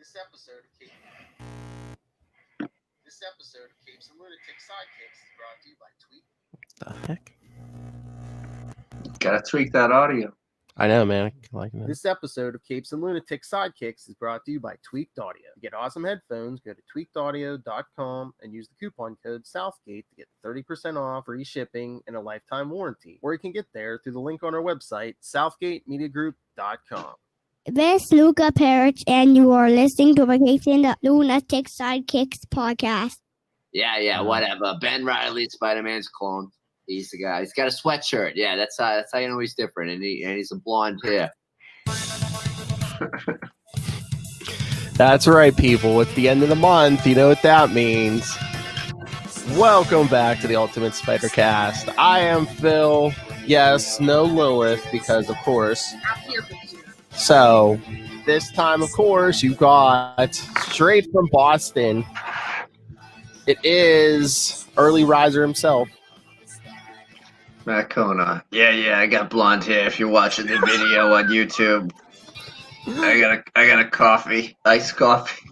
This episode of Capes and Lunatics Sidekicks is brought to you by Tweak. The heck? Gotta tweak that audio. I know, man. I like that. This episode of Capes and Lunatics Sidekicks is brought to you by Tweaked Audio. To get awesome headphones, go to tweakedaudio.com and use the coupon code Southgate to get 30% off, free shipping, and a lifetime warranty. Or you can get there through the link on our website, southgatemediagroup.com. This is Phil Perich, and you are listening to the Lunatics Sidekicks Podcast. Yeah, whatever. Ben Riley, Spider-Man's clone. He's the guy. He's got a sweatshirt. Yeah, that's how you know he's different. And he's a blonde hair. That's right, people. It's the end of the month. You know what that means. Welcome back to the Ultimate Spider Cast. I am Phil. Yes, no Lilith, because of course. So, this time, of course, you got straight from Boston. It is early riser himself. Matt Kona. Yeah, I got blonde hair. If you're watching the video on YouTube, I got a coffee, iced coffee.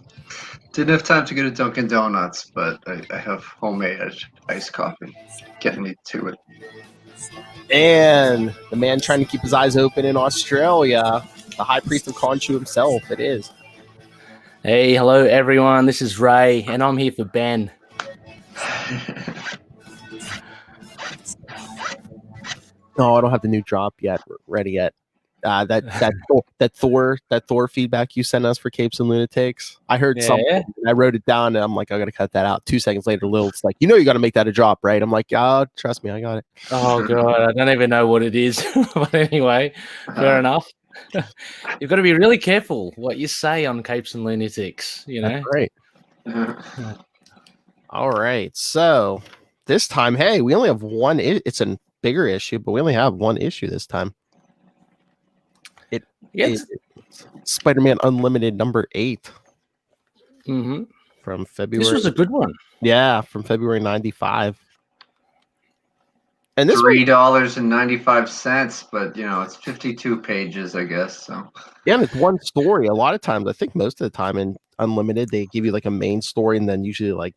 Didn't have time to go to Dunkin' Donuts, but I have homemade iced coffee. Getting me to it. And the man trying to keep his eyes open in Australia, the High Priest of Khonshu himself. It is. Hey, hello everyone. This is Ray, and I'm here for Ben. No, I don't have the new drop yet ready yet. That Thor feedback you sent us for Capes and Lunatics. I heard something. And I wrote it down, and I'm like, I gotta cut that out. 2 seconds later, Lil's like, you got to make that a drop, right? I'm like, oh, trust me, I got it. Oh god, I don't even know what it is. But anyway, fair enough. You've got to be really careful what you say on Capes and Lunatics. That's right. All right. So this time, hey, we only have one. It's a bigger issue, but we only have one issue this time. It's Spider-Man Unlimited number 8 from February. This was a good one. Yeah, from February 95. And this $3.95, but it's 52 pages, I guess. So yeah, and it's one story. A lot of times, I think most of the time in Unlimited, they give you like a main story and then usually like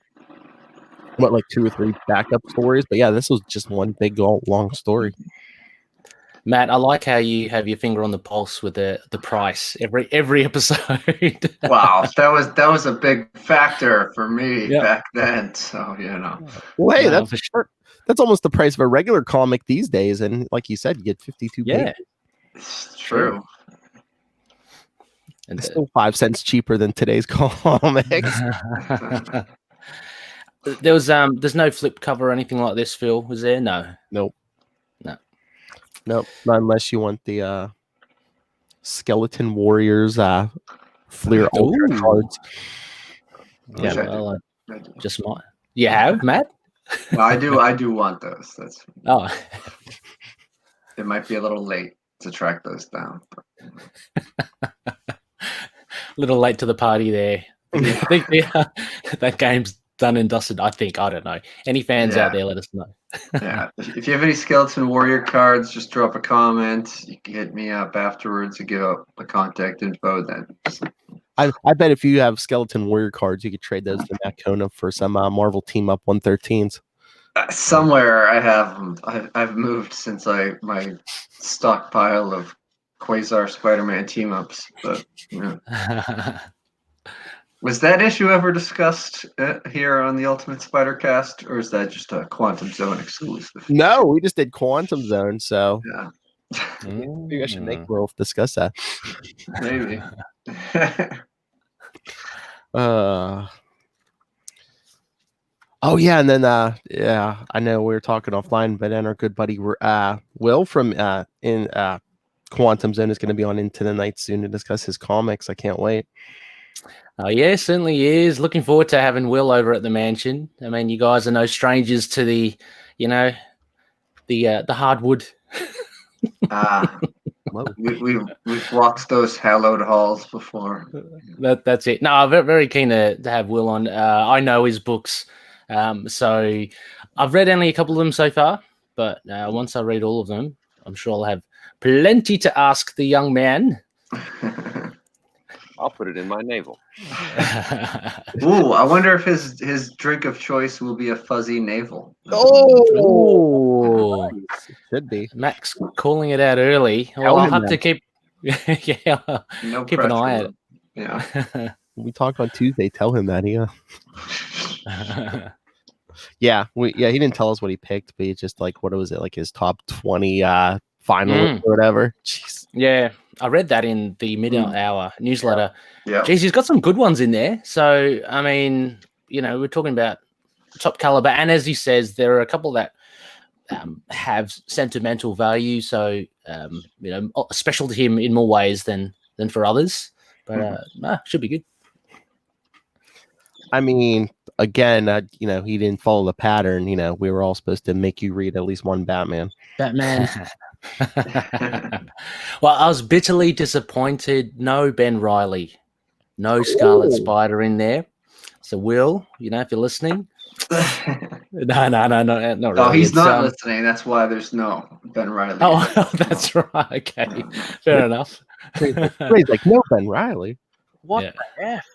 2 or 3 backup stories. But yeah, this was just one big long story. Matt, I like how you have your finger on the pulse with the price every episode. Wow, that was a big factor for me back then. So Well, hey, that's for sure. That's almost the price of a regular comic these days, and like you said, you get 52 pages. Yeah, it's true. And it's still 5 cents cheaper than today's comics. There's no flip cover or anything like this, Phil. Was there? No. Nope. Not unless you want the Skeleton Warriors Fleer Ultra cards. Yeah, well, just mine. You have, Matt? Well, I do want those. Oh. It might be a little late to track those down. A little late to the party there. I think that game's done and dusted. I don't know. Any fans out there, let us know. Yeah, if you have any Skeleton Warrior cards, just drop a comment. You can hit me up afterwards to give up the contact info. Then I bet if you have Skeleton Warrior cards, you could trade those to Matt Kona for some Marvel Team Up 113s. Somewhere I have them. I've moved since my stockpile of Quasar Spider-Man team ups, but Was that issue ever discussed here on the Ultimate Spider Cast, or is that just a Quantum Zone exclusive? No, we just did Quantum Zone, so yeah. Maybe I should make Wolf discuss that. Maybe. Oh yeah, and then I know we were talking offline, but then our good buddy Will from in Quantum Zone is going to be on Into the Night soon to discuss his comics. I can't wait. Oh yeah, certainly is. Looking forward to having Will over at the mansion. I mean, you guys are no strangers to the hardwood. We've walked those hallowed halls before. That's it. No, I'm very keen to have Will on. I know his books, so I've read only a couple of them so far. But once I read all of them, I'm sure I'll have plenty to ask the young man. I'll put it in my navel. Ooh, I wonder if his drink of choice will be a fuzzy navel. Ooh. Should be. Max calling it out early. Tell Well, I'll him have that. to keep No keep an pressure. eye on Yeah. it. We talk on Tuesday. Tell him that. Yeah. He didn't tell us what he picked, but he just like, what was it? Like his top 20 finalists or whatever. Jeez. Yeah, I read that in the mid-hour newsletter. Yeah. Geez, he's got some good ones in there. So, I mean, we're talking about top caliber. And as he says, there are a couple that have sentimental value. So, special to him in more ways than for others. But should be good. I mean, again, he didn't follow the pattern. We were all supposed to make you read at least one Batman. Well, I was bitterly disappointed. No Ben Reilly, no Scarlet Spider in there. So, Will, if you're listening, no, not really. Oh, he's not listening. That's why there's no Ben Reilly. Oh, that's right. Okay, fair enough. He's like, no Ben Reilly. What the F?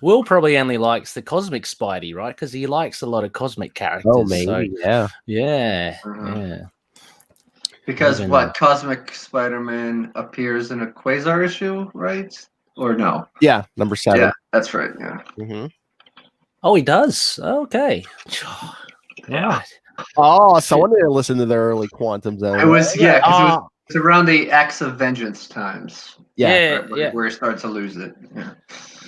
Will probably only likes the Cosmic Spidey, right? Because he likes a lot of cosmic characters. Oh, maybe, yeah. Because Cosmic Spider-Man appears in a Quasar issue, right? Or no? Yeah, number 7. Yeah, that's right. Yeah. Mm-hmm. Oh, he does. Okay. Yeah. Right. Oh, someone didn't listen to the early Quantum Zone. It was it was around the Acts of Vengeance times. Where he started to lose it. Yeah.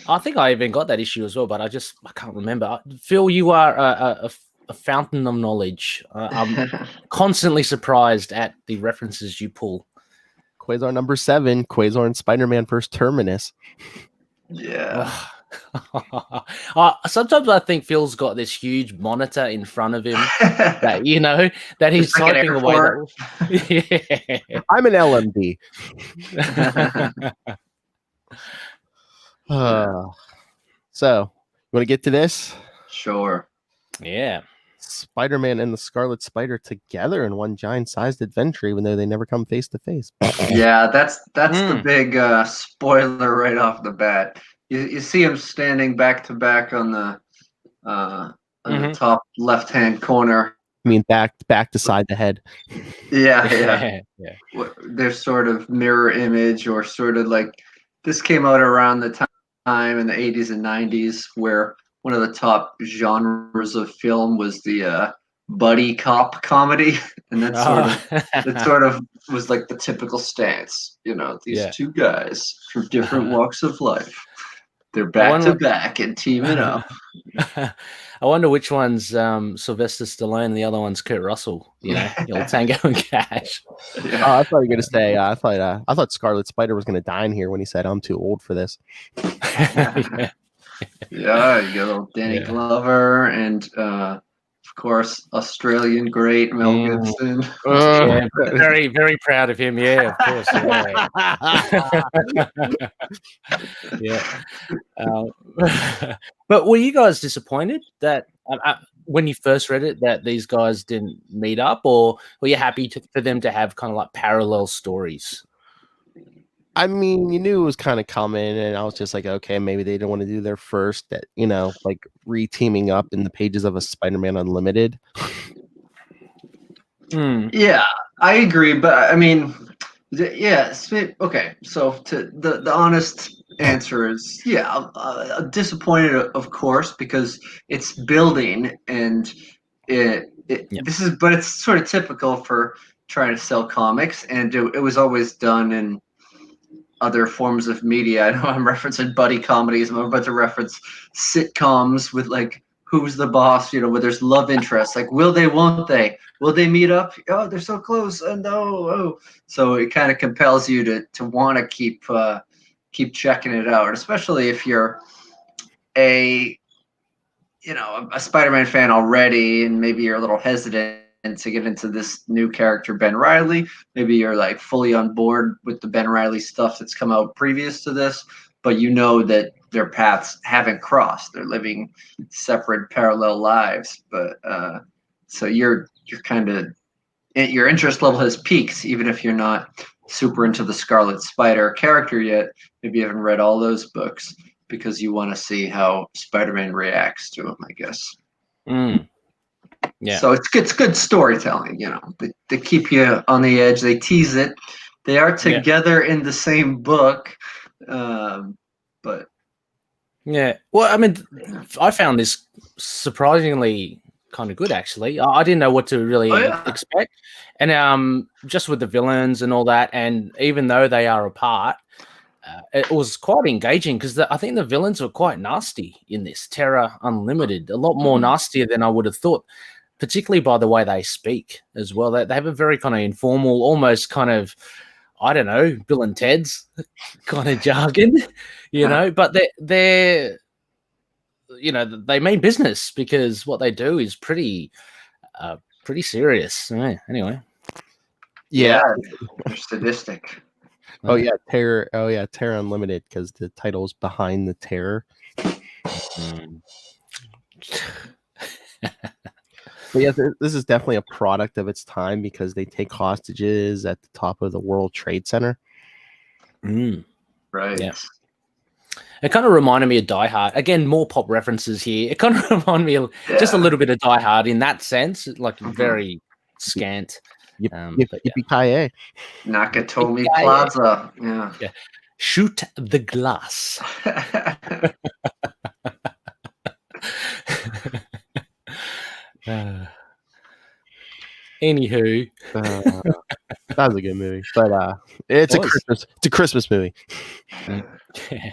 I think I even got that issue as well, but I can't remember. Phil, you are a fountain of knowledge. I'm constantly surprised at the references you pull. Quasar number 7, Quasar and Spider-Man first Terminus. Yeah. Sometimes I think Phil's got this huge monitor in front of him that that he's typing away. I'm an LMD. So, you want to get to this? Sure. Yeah. Spider-Man and the Scarlet Spider together in one giant-sized adventure, even though they never come face to face. Yeah, that's the big spoiler right off the bat. You see him standing back to back on the top left-hand corner. I mean, back to side to head. Yeah. There's sort of mirror image, or sort of like this came out around the time in the 80s and 90s where one of the top genres of film was the buddy cop comedy, and that sort of was like the typical stance. These two guys from different walks of life. They're back to back and teaming up. I wonder which one's Sylvester Stallone and the other one's Kurt Russell. Tango and Cash. Yeah. Oh, I thought you were gonna say. I thought Scarlet Spider was gonna die in here when he said, "I'm too old for this." Yeah, you got little Danny Glover and of course Australian great Mel Gibson. Very, very proud of him. Yeah, of course. Yeah. But were you guys disappointed that when you first read it that these guys didn't meet up, or were you happy for them to have kind of like parallel stories? I mean, you knew it was kind of coming, and I was just like, okay, maybe they don't want to do their first, like re-teaming up in the pages of a Spider-Man Unlimited. Yeah, I agree, but I mean, okay. So the honest answer is, disappointed, of course, because it's building, and this is, but it's sort of typical for trying to sell comics, and it was always done in other forms of media. I know I'm referencing buddy comedies. I'm about to reference sitcoms with like Who's the Boss, where there's love interest. Like, will they, won't they? Will they meet up? Oh, they're so close. And no. So it kind of compels you to want to keep checking it out, especially if you're a Spider-Man fan already, and maybe you're a little hesitant to get into this new character, Ben Reilly. Maybe you're like fully on board with the Ben Reilly stuff that's come out previous to this, but that their paths haven't crossed. They're living separate parallel lives. But so you're kind of, your interest level has peaked, even if you're not super into the Scarlet Spider character yet, maybe you haven't read all those books because you want to see how Spider-Man reacts to him, I guess. Yeah. So it's good storytelling, They keep you on the edge. They tease it. They are together in the same book, but yeah. Well, I mean, I found this surprisingly kind of good, actually. I didn't know what to really expect, and just with the villains and all that, and even though they are apart, it was quite engaging because I think the villains were quite nasty in this Terror Unlimited, a lot more nastier than I would have thought, particularly by the way they speak as well. They have a very kind of informal, almost kind of, I don't know, Bill and Ted's kind of jargon, but they're they mean business because what they do is pretty serious. Anyway. Yeah, they're sadistic. Oh yeah, Terror. Oh yeah, Terror Unlimited, because the title's Behind the Terror. But yeah, this is definitely a product of its time because they take hostages at the top of the World Trade Center. Right. Yeah. It kind of reminded me of Die Hard. Again, more pop references here. It kind of reminded me just a little bit of Die Hard in that sense, like very scant. Yippee-ki-yay. Nakatomi Plaza. Yeah. Shoot the glass. Anywho, that was a good movie, but it's a Christmas movie. Yeah.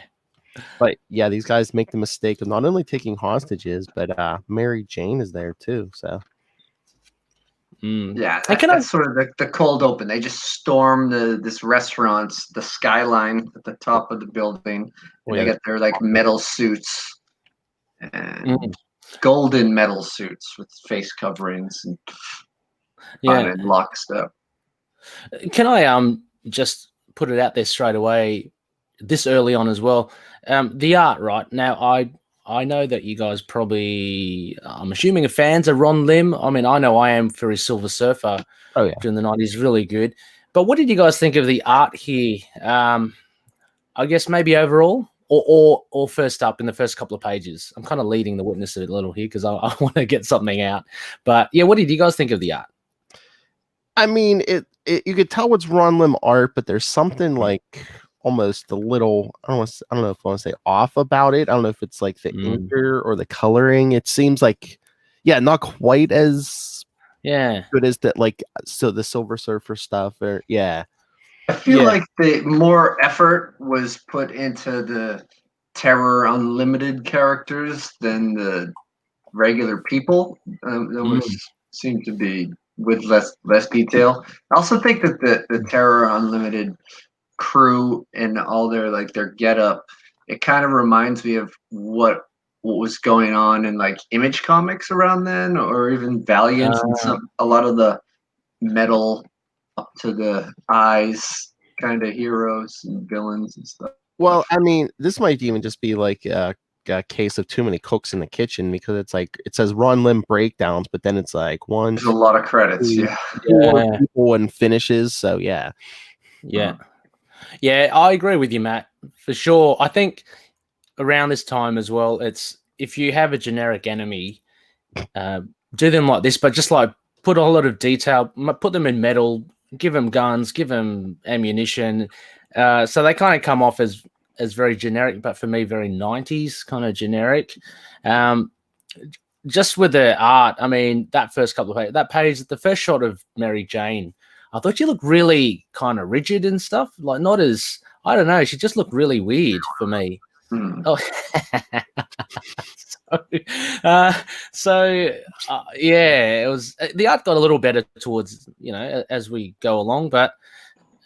But yeah, these guys make the mistake of not only taking hostages, but Mary Jane is there too. So yeah, that's sort of the cold open. They just storm this restaurant, the skyline at the top of the building. And they get their like metal suits and golden metal suits with face coverings and lockstep. Can I just put it out there straight away, this early on as well? The art, right now, I know that you guys probably, I'm assuming, are fans of Ron Lim. I mean, I know I am for his Silver Surfer. Oh yeah, during the 90s, really good. But what did you guys think of the art here? I guess maybe overall, or first up in the first couple of pages. I'm kind of leading the witness a little here because I want to get something out. But yeah, what did you guys think of the art? I mean, it you could tell it's Ron Lim art, but there's something like almost a little, I don't know if I want to say off about it. I don't know if it's like the inker or the coloring. It seems like, not quite as good as that, like, so the Silver Surfer stuff, or I feel like the more effort was put into the Terror Unlimited characters than the regular people. Seemed to be with less detail. I also think that the Terror Unlimited crew and all their getup, it kind of reminds me of what was going on in like Image Comics around then, or even Valiant, and a lot of the metal up to the eyes kind of heroes and villains and stuff. Well, I mean, this might even just be like a case of too many cooks in the kitchen, because it's like it says Ron Lim breakdowns, but then it's like there's a lot of credits, people and finishes. So yeah, I agree with you, Matt, for sure. I think around this time as well, it's if you have a generic enemy, do them like this, but just like put a lot of detail, put them in metal, give them guns, give them ammunition, so they kind of come off as very generic, but for me, very 90s kind of generic. Just with the art, I mean, that first couple of pages, the first shot of Mary Jane, I thought she looked really kind of rigid and stuff, like not as, I don't know, she just looked really weird for me. Oh, it was, the art got a little better towards, as we go along, but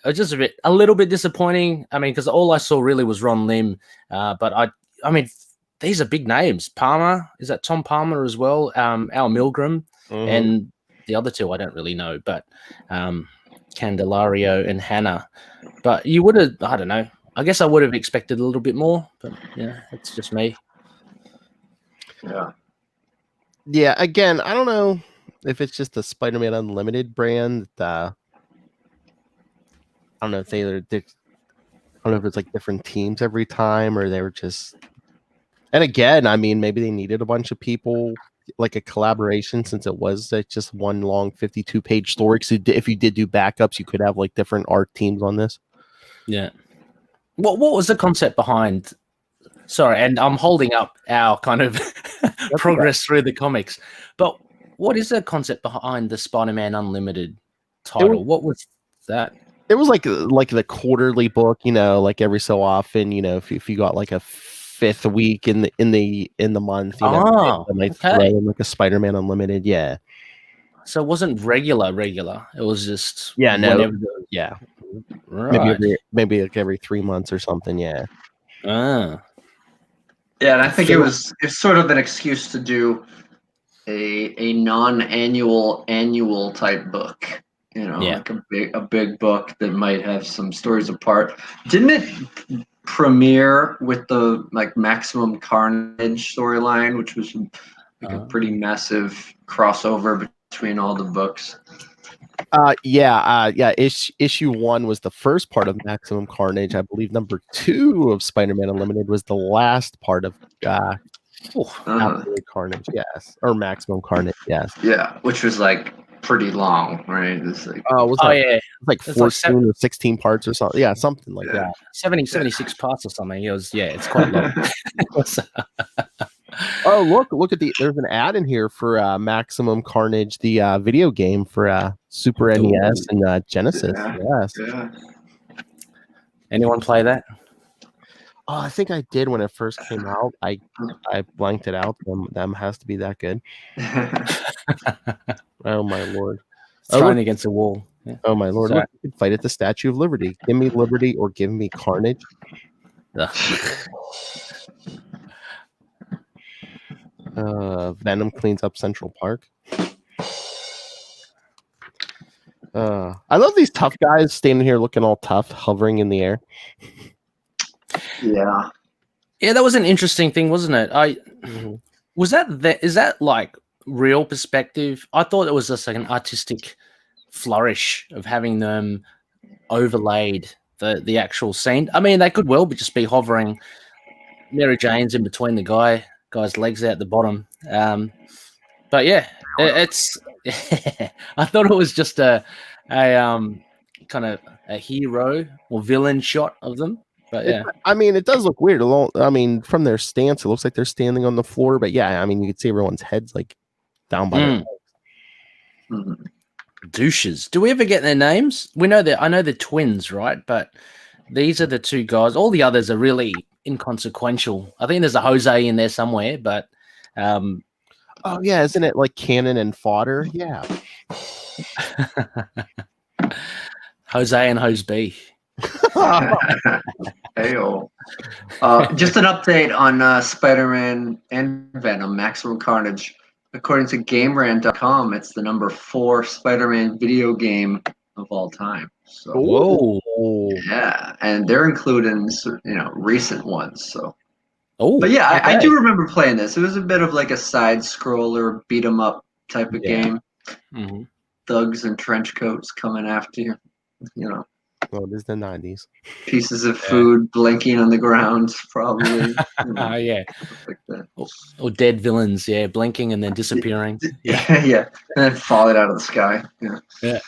it was just a little bit disappointing. I mean, because all I saw really was Ron Lim, but I mean, these are big names. Palmer, is that Tom Palmer as well? Al Milgram, and the other two I don't really know, but Candelario and Hannah. But you would have, I don't know, I guess I would have expected a little bit more, but yeah, it's just me. Yeah, again, I don't know if it's just the Spider-Man Unlimited brand that I don't know if I don't know if it's like different teams every time or they were just. And again, I mean, maybe they needed a bunch of people, like a collaboration, since it was just one long 52-page story. So if you did do backups, you could have like different art teams on this. Yeah. What was the concept behind? Sorry, and I'm holding up our kind of progress through the comics. But what is the concept behind the Spider-Man Unlimited title? What was that? It was like the quarterly book, like every so often, if you got like a fifth week in the month, they might throw in like a Spider-Man Unlimited. Yeah. So it wasn't regular. It was just whenever. Yeah. Right. Maybe like every 3 months or something. Yeah. Yeah, and I think it's sort of an excuse to do a non-annual type book. Like a big book that might have some stories apart. Didn't it premiere with the like Maximum Carnage storyline, which was a pretty massive crossover between all the books? Issue 1 was the first part of Maximum Carnage. I believe number 2 of Spider-Man Unlimited was the last part of Absolute Carnage, yes, or Maximum Carnage, yes. Yeah, which was like pretty long, right? It's like like 14 or 16 parts or something. Yeah, something like that. 76 parts or something. It's quite long. Oh, look at there's an ad in here for Maximum Carnage, the video game for Super NES and Genesis. Yes. Yeah. Anyone play that? Oh, I think I did when it first came out. I blanked it out. Them has to be that good. Oh my lord! Thrown against a wall. Yeah. Oh my lord! Look, you can fight at the Statue of Liberty. Give me liberty or give me carnage. Venom cleans up Central Park. I love these tough guys standing here looking all tough, hovering in the air. Yeah, that was an interesting thing, wasn't it? Is that like real perspective? I thought it was just like an artistic flourish of having them overlaid the actual scene. I mean, they could well just be hovering Mary Jane's in between the guy's legs out the bottom. But yeah, it's I thought it was just a kind of a hero or villain shot of them. But yeah, I mean, it does look weird. I mean, from their stance, it looks like they're standing on the floor. But yeah, I mean, you can see everyone's heads like down by their legs. Douches. Do we ever get their names? I know they're twins, right? But these are the two guys. All the others are really inconsequential. I think there's a Jose in there somewhere, but oh yeah, isn't it like Cannon and Fodder? Yeah. Jose and Hose B. Hey-o. Just an update on Spider-Man and Venom, Maximum Carnage. According to GameRant.com, it's the number 4 Spider-Man video game of all time. So, whoa. Yeah, and they're including recent ones. So, but yeah, I do remember playing this. It was a bit of like a side scroller, beat 'em up type of game. Mm-hmm. Thugs in trench coats coming after you. Well, it is the 90s. Pieces of food blinking on the ground, probably. Yeah. Like that. Or dead villains, blinking and then disappearing. Yeah. And then falling out of the sky. Yeah.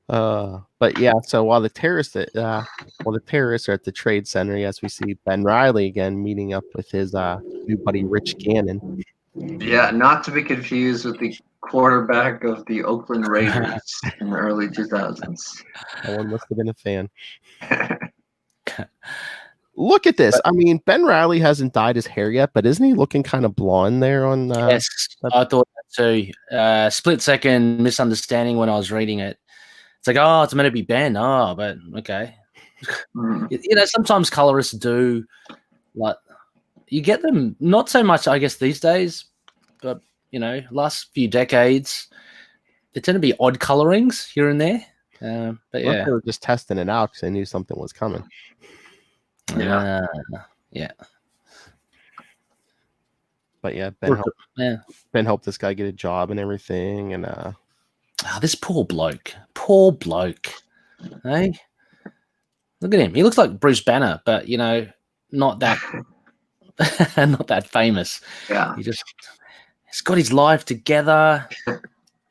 But yeah, so while the terrorists are at the Trade Center, yes, we see Ben Reilly again meeting up with his new buddy Rich Gannon. Yeah, not to be confused with the quarterback of the Oakland Raiders in the early 2000s. That one must have been a fan. Look at this. I mean, Ben Reilly hasn't dyed his hair yet, but isn't he looking kind of blonde there on yes, I thought that too. Split second misunderstanding when I was reading it. It's like, it's meant to be Ben. But okay. Sometimes colorists do, like, you get them not so much, I guess, these days, but last few decades, they tend to be odd colorings here and there. But yeah, they were just testing it out because they knew something was coming. Yeah. But yeah, Ben helped this guy get a job and everything, and this poor bloke. Poor bloke. Hey? Look at him. He looks like Bruce Banner, but, not that not that famous. Yeah. He's got his life together.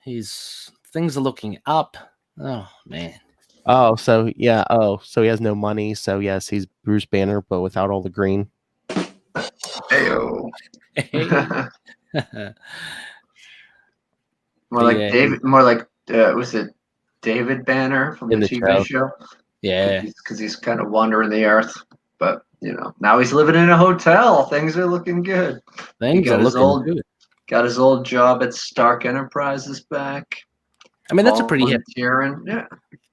Things are looking up. Oh, man. Oh, so yeah. Oh, so he has no money. So yes, he's Bruce Banner, but without all the green. Heyo. Hey. More like was it David Banner from In the the TV show? Yeah. Because he's kind of wandering the earth. But, now he's living in a hotel. Things are looking good. Things are looking good. Got his old job at Stark Enterprises back. I mean, that's a pretty hefty. Yeah.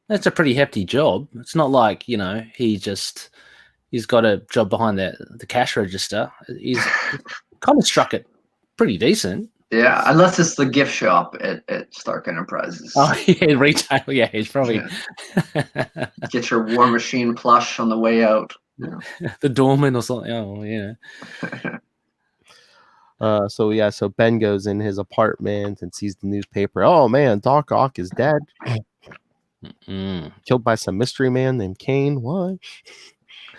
That's a pretty hefty job. It's not like, he's got a job behind the cash register. He's kind of struck it pretty decent. Yeah, unless it's the gift shop at Stark Enterprises. Oh, yeah, retail. Yeah, he's probably get your War Machine plush on the way out. The doorman or something. Oh, yeah. So Ben goes in his apartment and sees the newspaper. Oh man, Doc Ock is dead. Killed by some mystery man named Kane. What?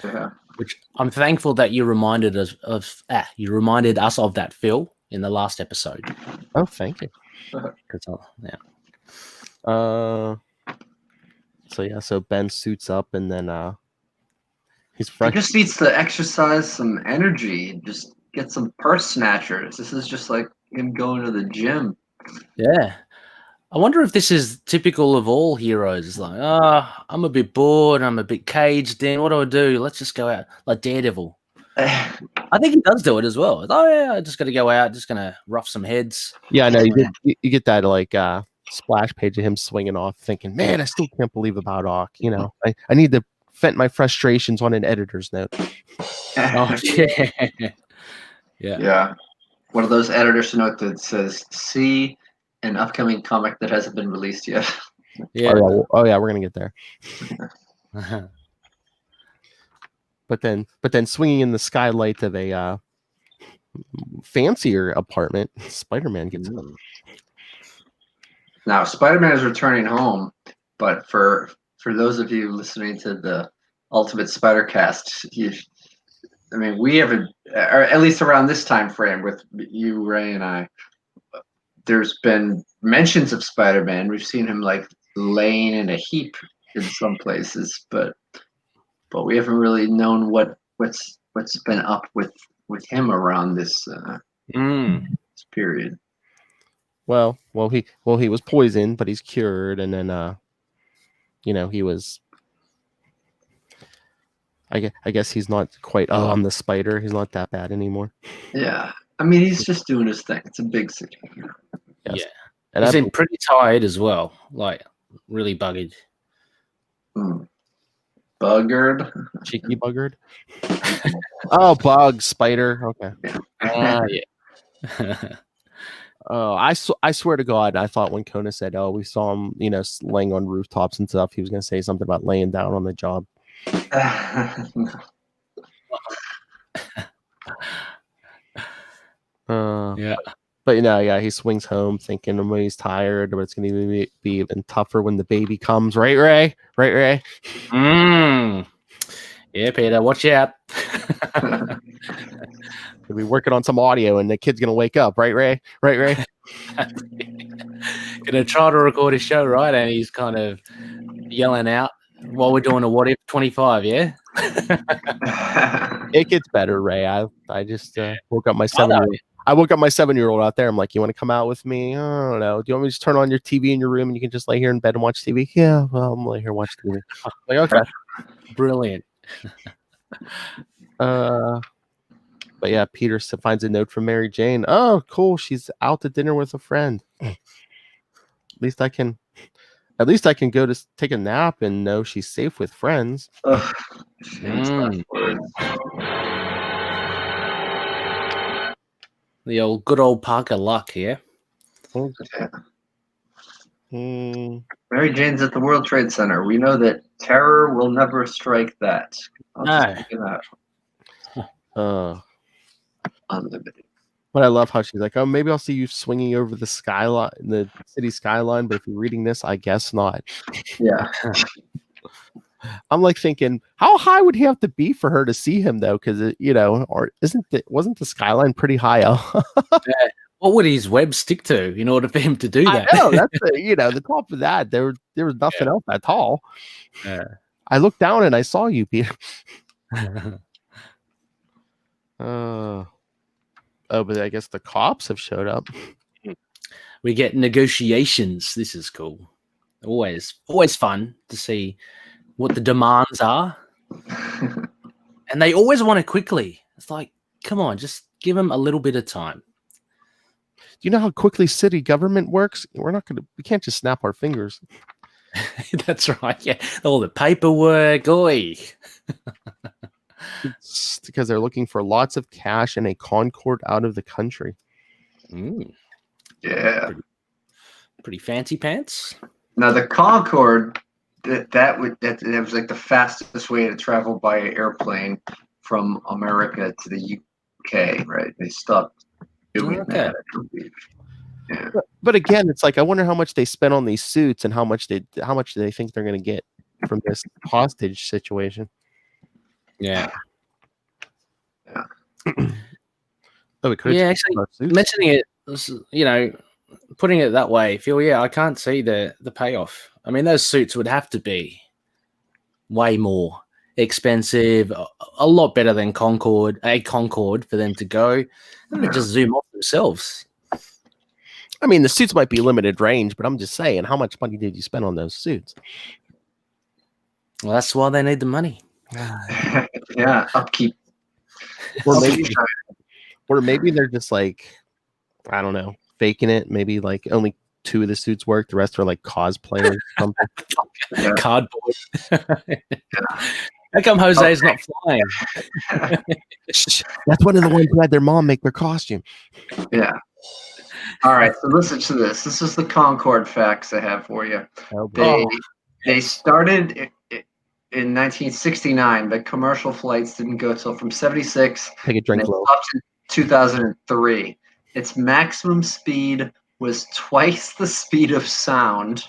Yeah. Which I'm thankful that you reminded us of. You reminded us of that, Phil, in the last episode. Oh, thank you. So Ben suits up and then he's fresh. He just needs to exercise some energy. Just get some purse snatchers. This is just like him going to the gym. Yeah. I wonder if this is typical of all heroes. It's like, I'm a bit bored. I'm a bit caged in. What do I do? Let's just go out like Daredevil. I think he does do it as well. Oh, yeah, I just got to go out. Just going to rough some heads. Yeah, I know. You get that like splash page of him swinging off thinking, man, I still can't believe about Ock. I need to vent my frustrations on an editor's note. Oh, yeah. Yeah. One of those editors note that says, see an upcoming comic that hasn't been released yet. Yeah. Oh yeah, we're gonna get there. But then swinging in the skylight of a fancier apartment, Spider-Man gets in. Now, Spider-Man is returning home, but for those of you listening to the Ultimate Spider-Cast, we haven't, or at least around this time frame with you, Ray, and I, there's been mentions of Spider-Man. We've seen him like laying in a heap in some places, but we haven't really known what's been up with him around this period. Well, he was poisoned, but he's cured, and then he was. I guess he's not quite on the spider. He's not that bad anymore. Yeah, he's just doing his thing. It's a big city. Yes. Yeah, and he's pretty tired as well. Like really buggered. Buggered. Cheeky buggered. Oh, bug spider. Okay. Yeah. Oh, I swear to God, I thought when Kona said, "Oh, we saw him, laying on rooftops and stuff," he was going to say something about laying down on the job. Yeah. But he swings home thinking he's tired, but it's going to be even tougher when the baby comes, right, Ray? Right, Ray? Yeah, Peter, watch out. We'll be working on some audio, and the kid's going to wake up, right, Ray? Right, Ray? Gonna try to record a show, right? And he's kind of yelling out while we're doing a What If 25, yeah? It gets better, Ray. I just woke up my 7-year-old. I woke up my 7-year-old out there. I'm like, you want to come out with me? I don't know. Do you want me to just turn on your TV in your room and you can just lay here in bed and watch TV? Yeah, well, I'm lay here and watch TV. Like, okay. Brilliant. But yeah, Peter finds a note from Mary Jane. Oh, cool. She's out to dinner with a friend. At least I can go to take a nap and know she's safe with friends. The good old Parker luck, yeah? Mary Jane's at the World Trade Center. We know that terror will never strike that. Unlimited. But I love how she's like, oh, maybe I'll see you swinging over the skyline, the city skyline. But if you're reading this, I guess not. Yeah. I'm like thinking, how high would he have to be for her to see him though? Because or wasn't the skyline pretty high up? What would his web stick to in order for him to do that? I know that's the top of that. There was nothing else that tall. Yeah. I looked down and I saw you, Peter. But I guess the cops have showed up. We get negotiations. This is cool. Always fun to see what the demands are. And they always want it quickly. It's like, come on, just give them a little bit of time. Do you know how quickly city government works? We can't just snap our fingers. That's right. Yeah. All the paperwork. Oi. It's because they're looking for lots of cash and a Concorde out of the country. Yeah. Pretty fancy pants. Now the Concorde, that was like the fastest way to travel by airplane from America to the UK, right? They stopped doing that, I believe. Yeah. But again, it's like I wonder how much they spent on these suits and how much do they think they're going to get from this hostage situation. Yeah. Actually, mentioning it, putting it that way, Phil, I can't see the payoff. I mean, those suits would have to be way more expensive, a lot better than Concorde for them to go. And they just zoom off themselves. I mean, the suits might be limited range, but I'm just saying, how much money did you spend on those suits? Well, that's why they need the money. Yeah, upkeep. Or maybe they're just like, I don't know, faking it. Maybe like only 2 of the suits work. The rest are like cosplayers or something. Yeah. Cardboard. How come Jose's not flying? That's one of the ones who had their mom make their costume. Yeah. All right, so listen to this. This is the Concorde facts I have for you. They started in 1969, but commercial flights didn't go till from 76. Take a drink, Low. Up to 2003. Its maximum speed was twice the speed of sound,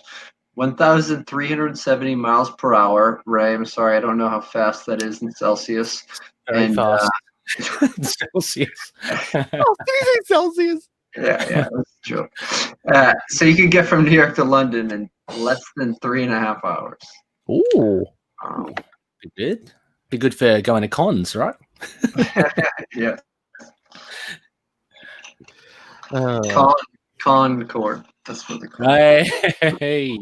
1,370 miles per hour. Ray, I'm sorry, I don't know how fast that is in Celsius. Very fast. Celsius. Celsius. Yeah, that's true. So you can get from New York to London in less than 3.5 hours. Ooh. Be good. Be good for going to cons, right? Yeah. Concorde. That's what they call it. Hey.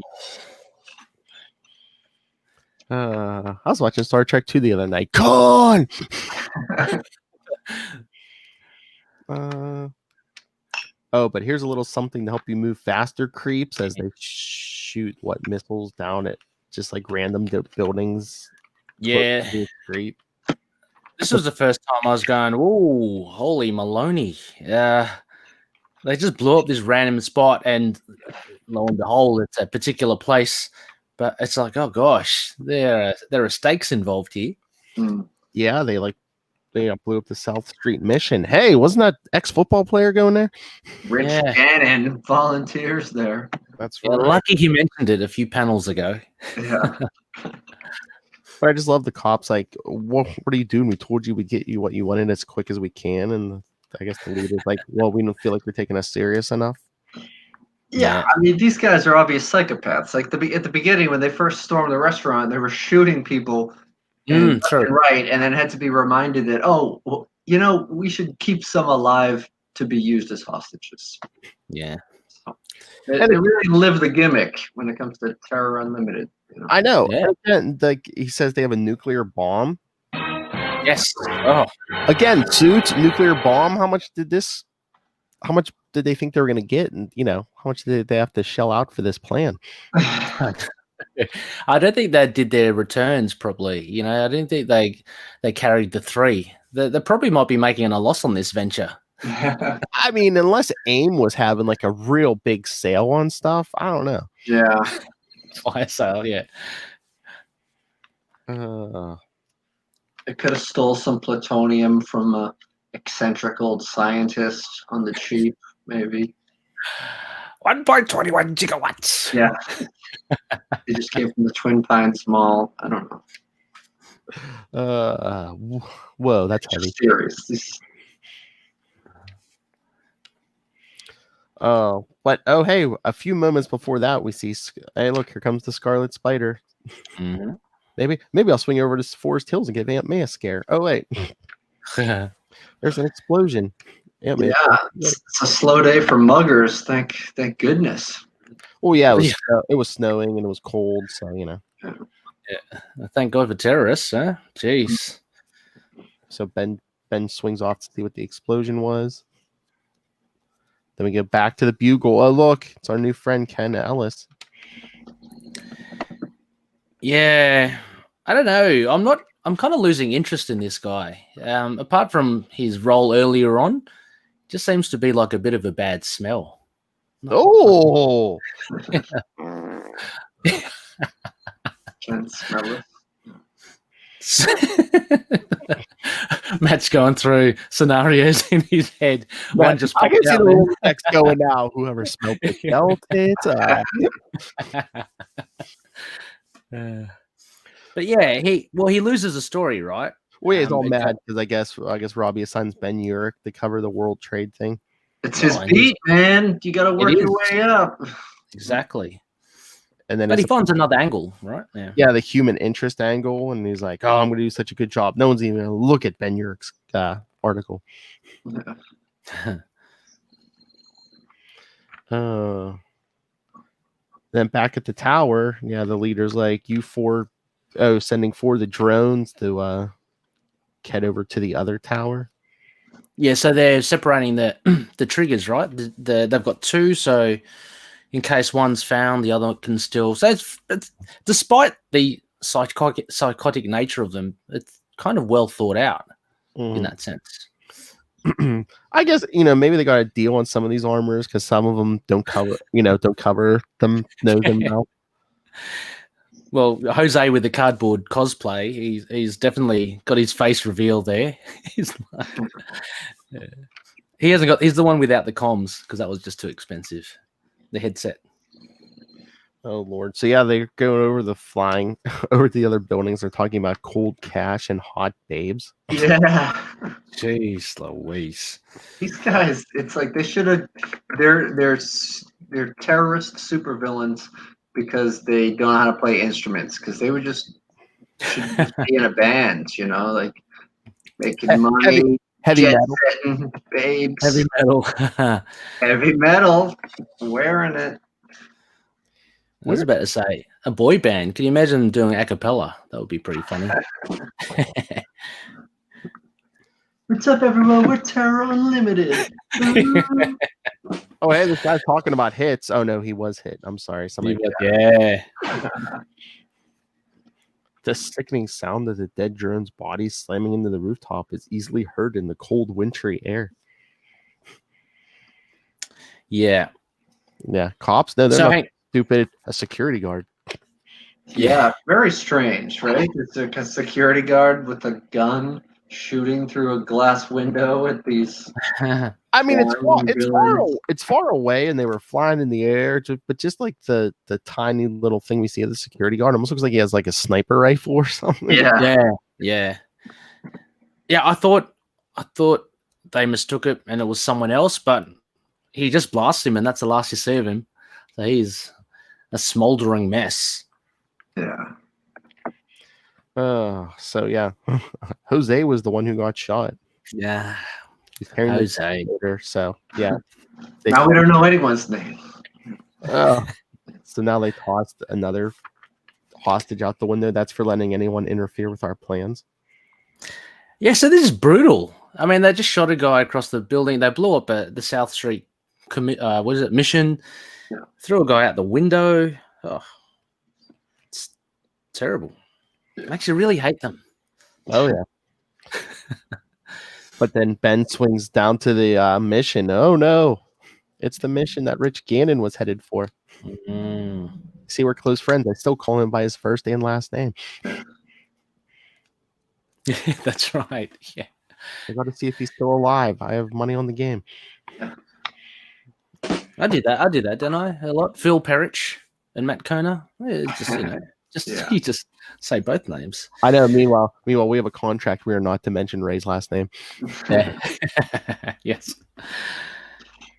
I was watching Star Trek 2 the other night. Con! But here's a little something to help you move faster, creeps, as they shoot missiles down at just like random buildings. Yeah. Creep. This was the first time I was going, oh, holy Maloney. They just blew up this random spot, and lo and behold, it's a particular place. But it's like, oh gosh, there are stakes involved here. Yeah, they blew up the South Street Mission. Hey, wasn't that ex-football player going there? Rich Gannon volunteers there. That's right. Lucky he mentioned it a few panels ago. Yeah. But I just love the cops. Like, what are you doing? We told you we'd get you what you wanted as quick as we can. And I guess the leader's like, well, we don't feel like we're taking us serious enough. Yeah, I mean, these guys are obvious psychopaths. Like at the beginning, when they first stormed the restaurant, they were shooting people right, and then had to be reminded that, we should keep some alive to be used as hostages. Yeah. So, they really live the gimmick when it comes to Terror Unlimited. I know. Yeah. And like he says they have a nuclear bomb. Yes. Oh. Again, suits, nuclear bomb. How much did they think they were going to get? And, how much did they have to shell out for this plan? I don't think they did their returns properly. I didn't think they carried the 3. They probably might be making a loss on this venture. I mean, unless AIM was having like a real big sale on stuff, I don't know. Yeah. Fire sale, yeah. They could have stole some plutonium from eccentric old scientist on the cheap, maybe. 1.21 gigawatts. Yeah. They just came from the Twin Pines Mall. I don't know. Whoa, that's heavy. Just serious. Oh, but hey, a few moments before that, we see. Hey, look, here comes the Scarlet Spider. Mm-hmm. Maybe I'll swing over to Forest Hills and give Aunt May a scare. Oh wait, there's an explosion. Aunt May. Yeah, it's a slow day for muggers. Thank goodness. Oh yeah, it was snowing and it was cold, so you know. Yeah. Thank God for terrorists, huh? Jeez. So Ben swings off to see what the explosion was. Then we get back to the Bugle. Oh look, it's our new friend Ken Ellis. Yeah, I don't know. I'm kind of losing interest in this guy. Apart from his role earlier on, just seems to be like a bit of a bad smell. Oh, Can't smell it. Matt's going through scenarios in his head. One just I popped can see out the there. little text going now. Whoever smelled it felt it. But yeah, he loses a story, right? Well, he's all mad because I guess Robbie assigns Ben Urich to cover the World Trade thing. It's his beat, man. You got to work your way up. Exactly. And then but he finds another angle, right? Yeah, the human interest angle, and he's like, "Oh, I'm going to do such a good job. No one's even going to look at Ben Urich's article." Then back at the tower, the leader's like, sending 4 of the drones to head over to the other tower. Yeah, so they're separating the triggers, right? They've got 2, so in case one's found, the other can still. So it's despite the psychotic nature of them, it's kind of well thought out in that sense. I guess maybe they got a deal on some of these armors because some of them don't cover them nose and mouth. Well, Jose with the cardboard cosplay, he's definitely got his face revealed there. He's he hasn't got. He's the one without the comms because that was just too expensive. The headset. Oh Lord! So yeah, they're going over flying over the other buildings. They're talking about cold cash and hot babes. Yeah. Jeez Louise. These guys, it's like they should have. They're terrorist supervillains because they don't know how to play instruments. Because they would should just be in a band, like making money. Heavy metal. Babes. Heavy metal. Heavy metal. Wearing it. I was about to say a boy band. Can you imagine them doing a cappella? That would be pretty funny. What's up, everyone? We're Terror Unlimited. Oh, hey, this guy's talking about hits. Oh no, he was hit. I'm sorry. Yeah. The sickening sound of the dead drone's body slamming into the rooftop is easily heard in the cold, wintry air. Yeah. Yeah. Cops? No, they're not stupid. A security guard. Yeah, very strange, right? It's like a security guard with a gun shooting through a glass window at these. I mean, it's far away, and they were flying in the air. But just like the tiny little thing we see of the security guard, almost looks like he has like a sniper rifle or something. Yeah. I thought they mistook it, and it was someone else, but he just blasts him, and that's the last you see of him. So he's a smoldering mess. Yeah. So yeah, Jose was the one who got shot. Yeah, he's carrying Jose. So yeah, now we don't know anyone's name. So now they tossed another hostage out the window. That's for letting anyone interfere with our plans. Yeah, so this is brutal. I mean, they just shot a guy across the building. They blew up the South Street mission. Yeah. Threw a guy out the window. Oh, it's terrible. Makes you really hate them. Oh yeah. But then Ben swings down to the mission. Oh no, it's the mission that Rich Gannon was headed for. See, we're close friends. I still call him by his first and last name. That's right. Yeah. I got to see if he's still alive. I have money on the game. I did that, didn't I? A lot. Phil Perich and Matt Kona. It's just you just say both names. I know. Meanwhile, we have a contract. We are not to mention Ray's last name. Yeah. Yes.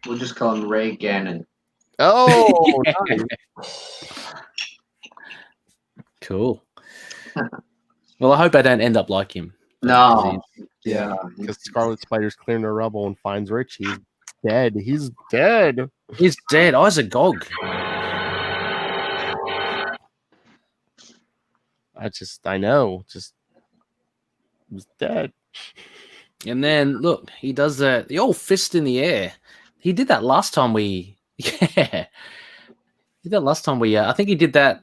We'll just call him Ray Gannon. Oh, nice. Cool. Well, I hope I don't end up like him. No. Yeah, because Scarlet Spider's clearing the rubble and finds Rich. He's dead. He's dead. He's dead. Isaac Gog. I know. Just he's dead. And then look, he does the old fist in the air. He did that last time we. Yeah. He did that last time we. I think he did that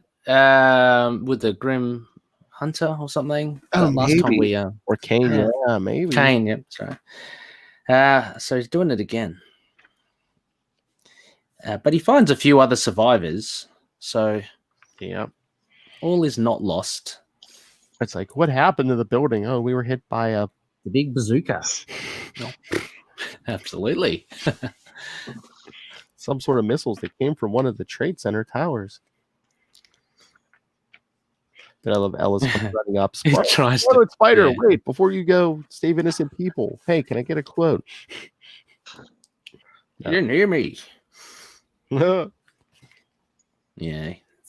with the Grim Hunter or something. Oh, last maybe. time we. Or Kane. Yeah, maybe. Kane. Yep, that's right. So he's doing it again. But he finds a few other survivors. So. Yeah. All is not lost. It's like, what happened to the building? Oh, we were hit by the big bazooka. No. Absolutely. Some sort of missiles that came from one of the Trade Center towers. Then I love Ellis comes running up. Scarlet Spider, wait, before you go, save innocent people. Hey, can I get a quote? You didn't hear me. Yeah.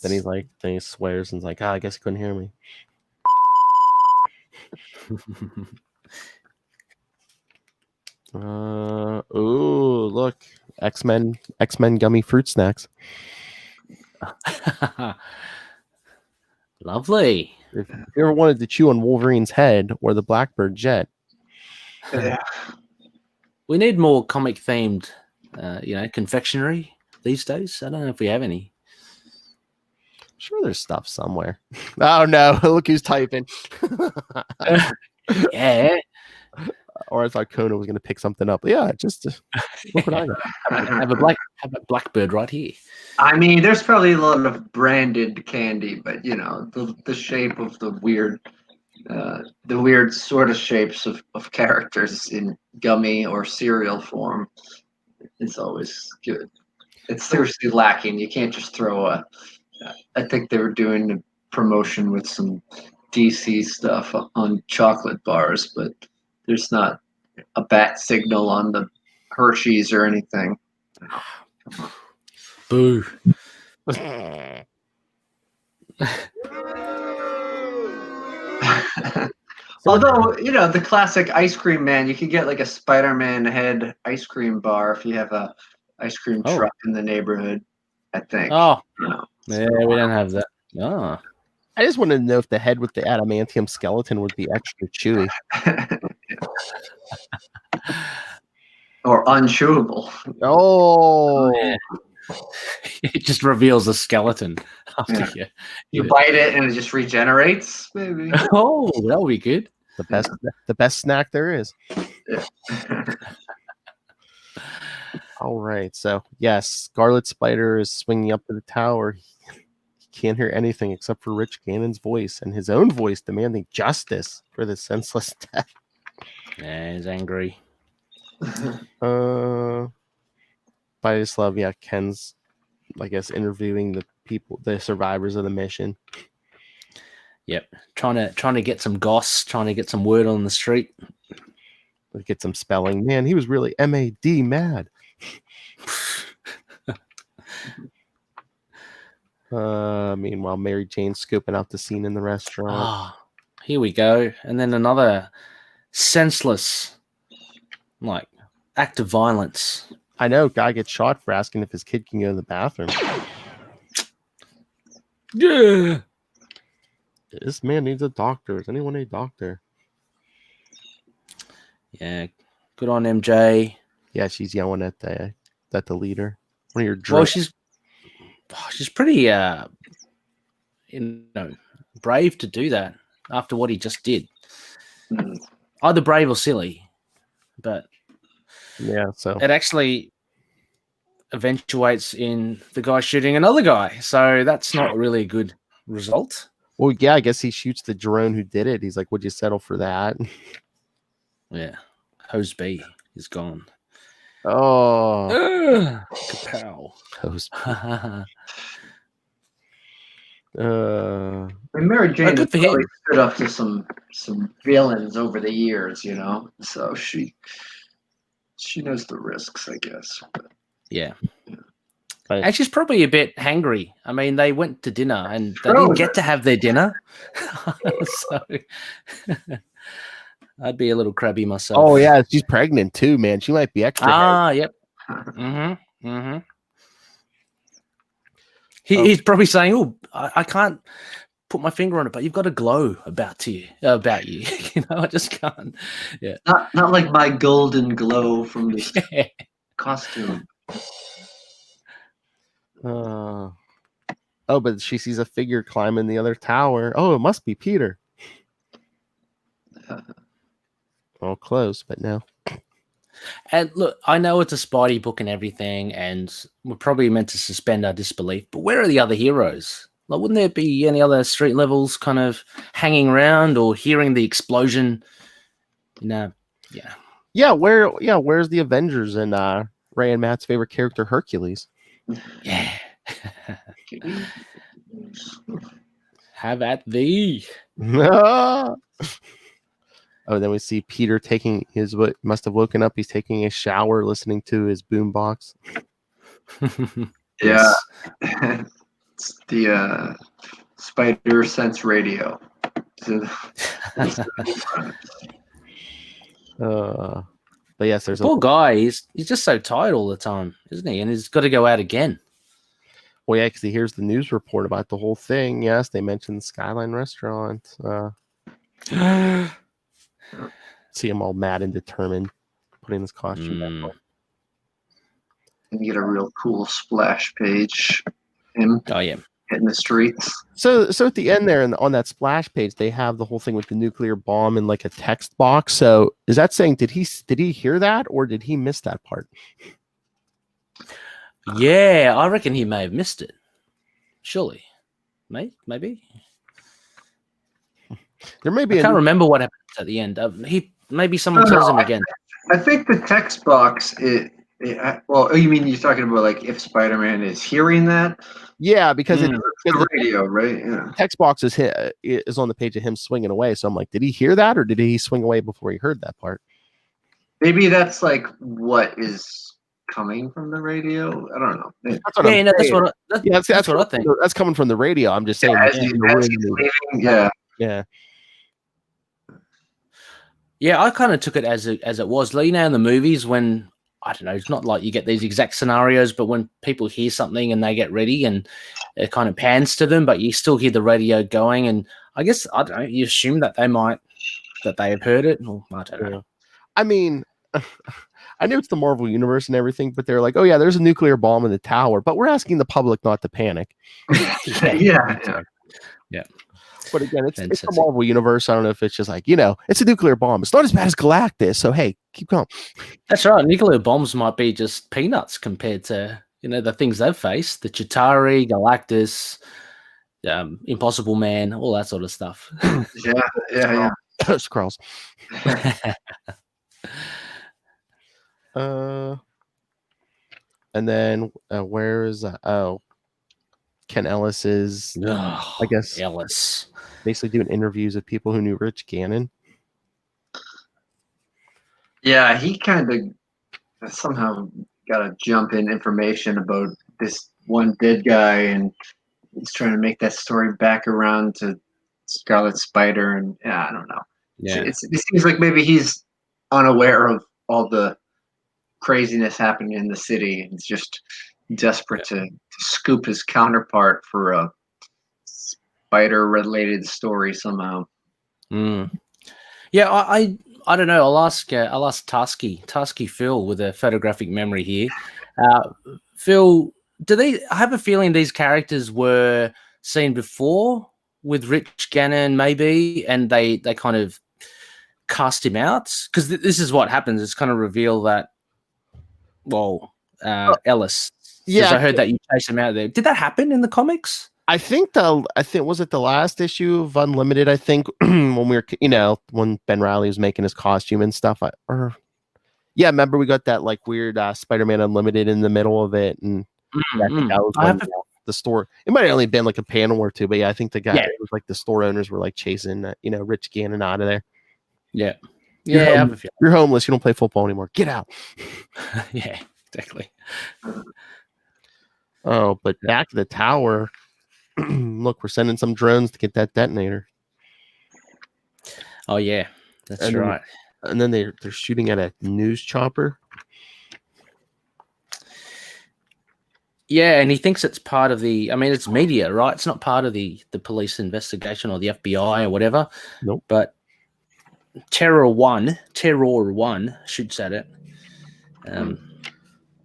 Then he swears and is like, I guess he couldn't hear me. Ooh, look. X-Men gummy fruit snacks. Lovely. If you ever wanted to chew on Wolverine's head or the Blackbird jet. Yeah. We need more comic themed confectionery these days. I don't know if we have any. Sure, there's stuff somewhere. Oh no! Look who's typing. Yeah. Or I thought Kona was going to pick something up. Yeah, just look what I got. Have a Blackbird right here. I mean, there's probably a lot of branded candy, but the shape of the weird sort of shapes of characters in gummy or cereal form is always good. It's seriously lacking. You can't just throw I think they were doing a promotion with some DC stuff on chocolate bars, but there's not a bat signal on the Hershey's or anything. Boo. Although, the classic ice cream man, you could get like a Spider-Man head ice cream bar if you have a ice cream truck in the neighborhood, I think. Oh, yeah, we don't have that. Oh. I just wanted to know if the head with the adamantium skeleton would be extra chewy. Or unchewable. Oh. It just reveals a skeleton. After you bite it and it just regenerates, maybe. Oh, that would be good. The best snack there is. Yeah. All right. So, yes, Scarlet Spider is swinging up to the tower. He can't hear anything except for Rich Gannon's voice and his own voice demanding justice for this senseless death. Yeah, he's angry. But I just love, Ken's, I guess, interviewing the survivors of the mission. Yep, trying to get some goss, trying to get some word on the street. Get some spelling. Man, he was really M-A-D mad. Meanwhile, Mary Jane's scoping out the scene in the restaurant. Oh, here we go. And then another senseless, act of violence. I know, guy gets shot for asking if his kid can go to the bathroom. Yeah. This man needs a doctor. Does anyone need a doctor? Yeah. Good on MJ. Yeah, she's yelling at the leader. One of your Well, she's pretty brave to do that after what he just did. Either brave or silly. But yeah, so it actually eventuates in the guy shooting another guy. So that's not really a good result. Well, yeah, I guess he shoots the drone who did it. He's like, would you settle for that? Yeah. Hose B is gone. Oh, Kapow. Hose. And Mary Jane has good for probably him. stood up to some villains over the years, so she knows the risks, I guess. But, Yeah. Right. And she's probably a bit hangry. I mean, they went to dinner and they Frozen. didn't get to have their dinner. So I'd be a little crabby myself. Oh yeah, she's pregnant too, man. She might be extra. Yep. He's probably saying, "Oh, I can't put my finger on it, but you've got a glow about you. I just can't." Yeah. Not like my golden glow from the costume. But she sees a figure climbing the other tower. Oh, it must be Peter. All close, but no. And look, I know it's a Spidey book and everything, and we're probably meant to suspend our disbelief, but where are the other heroes? Like, wouldn't there be any other street levels kind of hanging around or hearing the explosion? No. Yeah. Where's the Avengers and Ray and Matt's favorite character, Hercules? Yeah. Have at thee. Oh, then we see Peter taking what must have woken up. He's taking a shower, listening to his boombox. Yeah. It's the Spider Sense Radio. But yes, there's Poor guy. He's just so tired all the time, isn't he? And he's got to go out again. Well, yeah, because he hears the news report about the whole thing. Yes, they mentioned the Skyline restaurant. See him all mad and determined, putting his costume back on. And get a real cool splash page. Him. Oh yeah. In the streets. So at the end there, and on that splash page, they have the whole thing with the nuclear bomb in like a text box. So is that saying did he hear that or did he miss that part? Yeah, I reckon he may have missed it. Surely, maybe. There may be. I can't remember what happened at the end. Maybe someone tells him again. I think the text box. Well, you mean you're talking about like if Spider-Man is hearing that? Yeah, because it's the radio, right? Yeah. Text box is on the page of him swinging away. So I'm like, did he hear that or did he swing away before he heard that part? Maybe that's like what is coming from the radio. I don't know. That's what I think. That's coming from the radio. I'm just saying. Yeah. Yeah, I kind of took it as it was. Like, in the movies when, I don't know, it's not like you get these exact scenarios, but when people hear something and they get ready and it kind of pans to them, but you still hear the radio going. And I guess, I don't know, you assume that they have heard it. Or, I don't know. I mean, I know it's the Marvel Universe and everything, but they're like, oh yeah, there's a nuclear bomb in the tower, but we're asking the public not to panic. Yeah. But again, it's the Marvel Universe. I don't know if it's just like, it's a nuclear bomb. It's not as bad as Galactus. So, hey, keep going. That's right. Nuclear bombs might be just peanuts compared to, the things they've faced. The Chitauri, Galactus, Impossible Man, all that sort of stuff. Yeah. Scrolls. And then where is that? Oh, Ken Ellis is, I guess, Ellis basically doing interviews with people who knew Rich Gannon. Yeah, he kind of somehow got to jump in information about this one dead guy, and he's trying to make that story back around to Scarlet Spider, and I don't know. Yeah, it seems like maybe he's unaware of all the craziness happening in the city, and he's just desperate to scoop his counterpart for a spider-related story somehow. Yeah, I don't know. I'll ask Tasky Phil with a photographic memory here. Phil, I have a feeling these characters were seen before with Rich Gannon, maybe, and they kind of cast him out? Because this is what happens. It's kind of reveal that, Ellis. Yeah, I heard that you chased him out there. Did that happen in the comics? I think was it the last issue of Unlimited? I think when we were, when Ben Reilly was making his costume and stuff. Yeah, remember we got that like weird Spider-Man Unlimited in the middle of it, and I think that was when the store. It might have only been like a panel or two, but yeah, I think the guy it was like the store owners were like chasing Rich Gannon out of there. Yeah, you're homeless. You don't play football anymore. Get out. Yeah, exactly. Oh, but back to the tower. Look, we're sending some drones to get that detonator. Oh yeah, that's right. And then they're shooting at a news chopper. Yeah, and he thinks it's part of the. I mean, it's media, right? It's not part of the police investigation or the FBI or whatever. Nope. But Terror One shoots at it.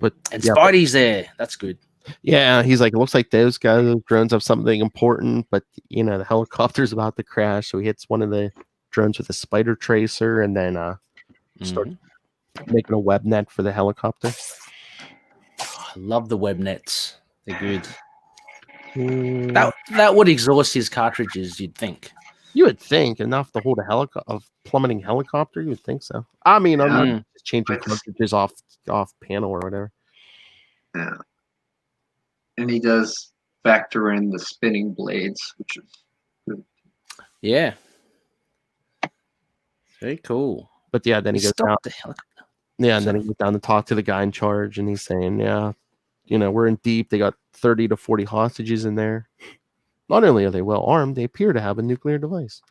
Spidey's there. That's good. Yeah, he's like, it looks like those drones have something important, but the helicopter's about to crash, so he hits one of the drones with a spider tracer, and then start making a web net for the helicopter. I love the web nets. They're good. That would exhaust his cartridges, you'd think. You would think enough to hold a plummeting helicopter. You would think so. I mean, I'm just changing cartridges off panel or whatever. Yeah. And he does factor in the spinning blades, which is good. Yeah. Very cool. But yeah, then he goes down. The helicopter. Yeah, and then he goes down to talk to the guy in charge, and he's saying, yeah, we're in deep. They got 30 to 40 hostages in there. Not only are they well armed, they appear to have a nuclear device.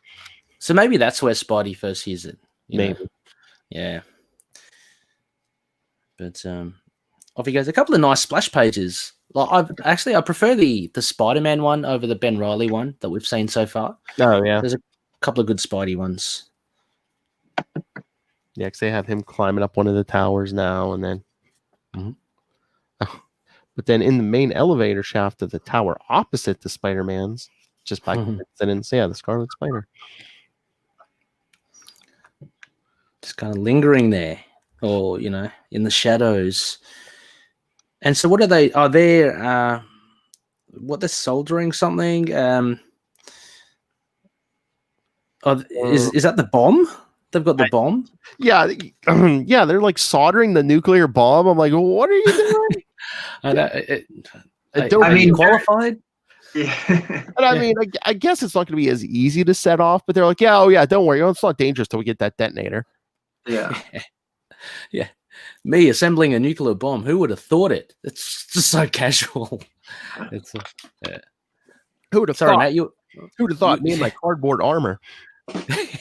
So maybe that's where Spidey first hears it. Maybe. Yeah. But off he goes. A couple of nice splash pages. Like I prefer the Spider-Man one over the Ben Reilly one that we've seen so far. Oh yeah, there's a couple of good Spidey ones. Yeah, because they have him climbing up one of the towers now, and then. But then in the main elevator shaft of the tower opposite the Spider-Man's, just by coincidence, the Scarlet Spider. Just kind of lingering there, or, in the shadows. And so what are they? Are they, they're soldering something? Is that the bomb? They've got the bomb? Yeah, yeah, they're like soldering the nuclear bomb. I'm like, what are you doing? I mean, qualified. Yeah, and I mean, I guess it's not going to be as easy to set off, but they're like, yeah, don't worry, it's not dangerous till we get that detonator. Yeah, yeah. Me assembling a nuclear bomb. Who would have thought it? It's just so casual. Who would have Sorry, thought? Matt. Who would have thought? Me and my cardboard armor.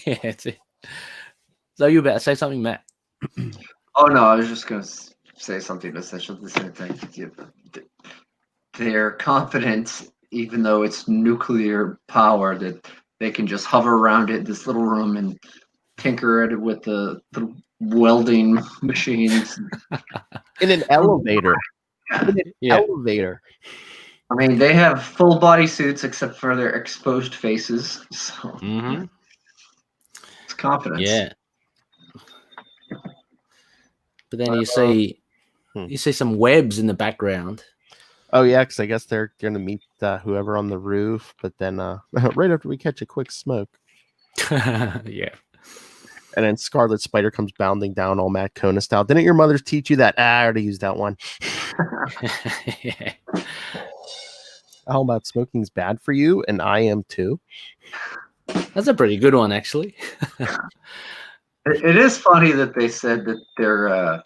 Yeah, that's it. So you better say something, Matt. Oh no, I was just going to say something essential to the same thing. They're confident, even though it's nuclear power, that they can just hover around it, this little room, and tinker at it with the welding machines. In an elevator. Elevator. I mean, they have full body suits except for their exposed faces. So it's confidence. Yeah. But then you see some webs in the background. Oh yeah, because I guess they're gonna meet whoever on the roof, but then right after we catch a quick smoke. Yeah. And then Scarlet Spider comes bounding down all Matt Kona style. Didn't your mother teach you that? I already used that one. Yeah. How about smoking's bad for you? And I am too. That's a pretty good one, actually. It is funny that they said that they're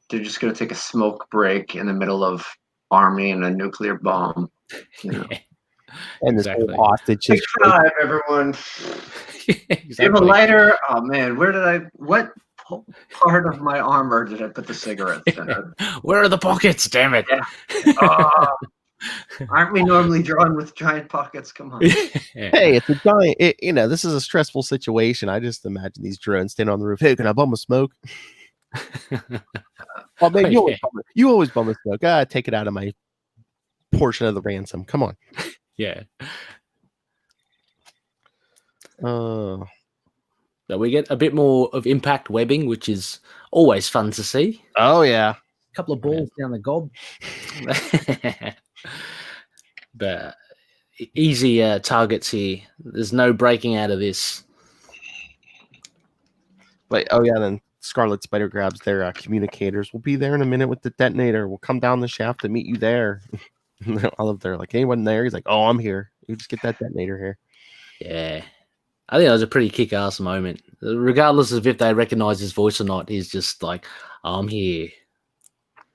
just going to take a smoke break in the middle of army and a nuclear bomb. And this whole hostage. Take 5, everyone. Exactly. You have a lighter? Oh man, what part of my armor did I put the cigarettes in? Where are the pockets? Damn it. Yeah. Aren't we normally drawn with giant pockets? Come on. Hey, it's a giant. This is a stressful situation. I just imagine these drones standing on the roof. Hey, can I bum a smoke? Oh man, you always bum a smoke. Take it out of my portion of the ransom. Come on. Yeah. So we get a bit more of impact webbing, which is always fun to see. Oh yeah. A couple of balls down the gob. But easy targets here. There's no breaking out of this. But then Scarlet Spider grabs their communicators. We'll be there in a minute with the detonator. We'll come down the shaft to meet you there. I love they're like, anyone there? He's like, oh, I'm here. You just get that detonator here. Yeah. I think that was a pretty kick-ass moment. Regardless of if they recognize his voice or not, he's just like, I'm here.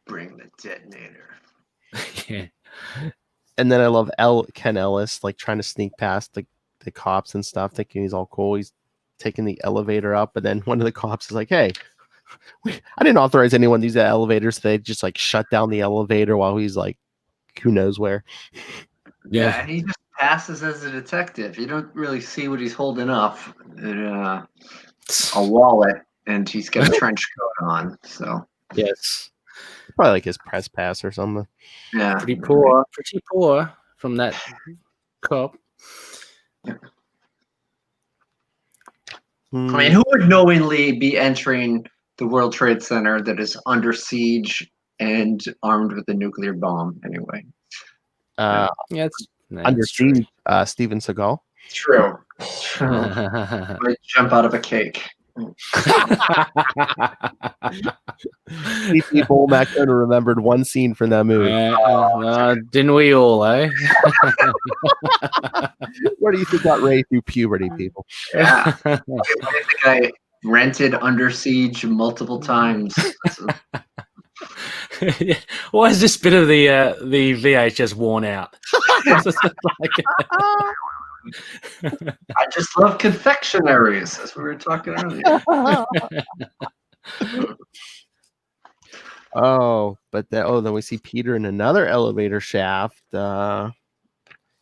Bring the detonator. Yeah. And then I love Ken Ellis, like trying to sneak past the cops and stuff, thinking he's all cool. He's taking the elevator up, and then one of the cops is like, hey, I didn't authorize anyone to use the elevator, so they just like shut down the elevator while he's like, who knows where. Yeah, and he just passes as a detective. You don't really see what he's holding up. A wallet, and he's got a trench coat on. So Yes. Probably like his press pass or something. yeah, Pretty poor from that cop. I mean, who would knowingly be entering the World Trade Center that is under siege and armed with a nuclear bomb? Anyway, Yeah, it's Under siege, Steven Seagal. true. Might jump out of a cake. People back then remembered one scene from that movie. Didn't we all, eh? Where do you think that Ray through puberty, people? Yeah, I think I rented Under Siege multiple times. Why is this bit of the VHS worn out? I just love confectionaries, as we were talking earlier. Then we see Peter in another elevator shaft.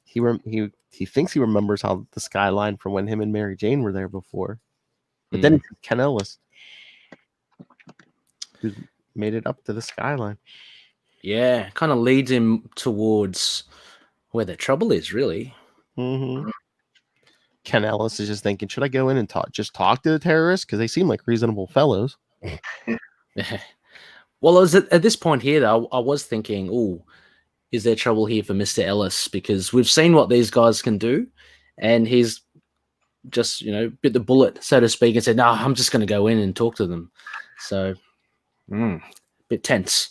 He thinks he remembers how the skyline from when him and Mary Jane were there before, but then it's Ken Ellis who's made it up to the skyline. Yeah, kind of leads him towards where the trouble is, really. Mm-hmm. Ken Ellis is just thinking, should I go in and talk to the terrorists? Because they seem like reasonable fellows. Well, at this point here, though, I was thinking, is there trouble here for Mr. Ellis? Because we've seen what these guys can do, and he's just, bit the bullet, so to speak, and said, no, I'm just going to go in and talk to them. So, bit tense.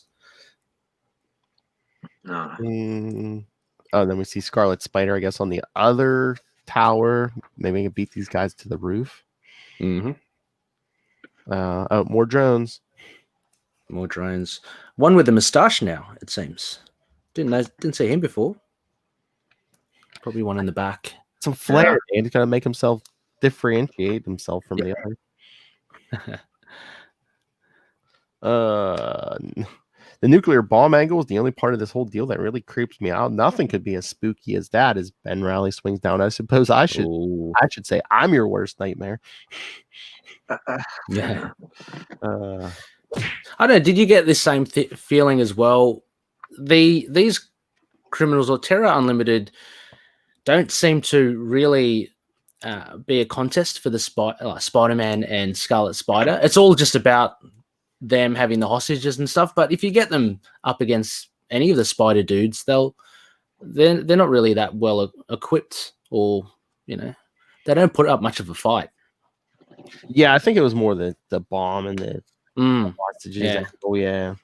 Then we see Scarlet Spider, I guess, on the other tower. Maybe we can beat these guys to the roof. Mm-hmm. More drones. More drones. One with a moustache now, it seems. Didn't see him before. Probably one in the back. Some flair. And he's got to make himself differentiate himself from the other. The nuclear bomb angle is the only part of this whole deal that really creeps me out. Nothing could be as spooky as that as Ben Reilly swings down. I suppose I should say I'm your worst nightmare. Yeah. I don't know. Did you get this same feeling as well? These criminals or Terror Unlimited don't seem to really be a contest for the Spider-Man and Scarlet Spider. It's all just about them having the hostages and stuff. But if you get them up against any of the Spider dudes, they're not really that well equipped, or they don't put up much of a fight. Yeah, I think it was more the bomb and the hostages. Yeah. Oh yeah.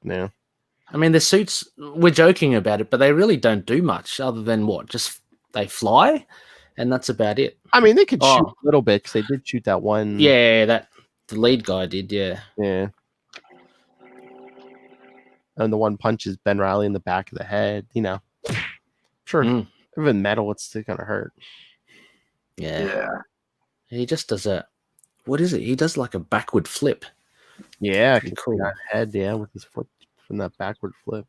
I mean, the suits, we're joking about it, but they really don't do much other than just they fly, and that's about it. I mean, they could shoot a little bit because they did shoot that one. Yeah, the lead guy did. Yeah. And the one punches Ben Reilly in the back of the head. Sure. Even metal, it's still gonna hurt. Yeah. He just does what is it? He does like a backward flip. Yeah, cool. Head, with his foot from that backward flip.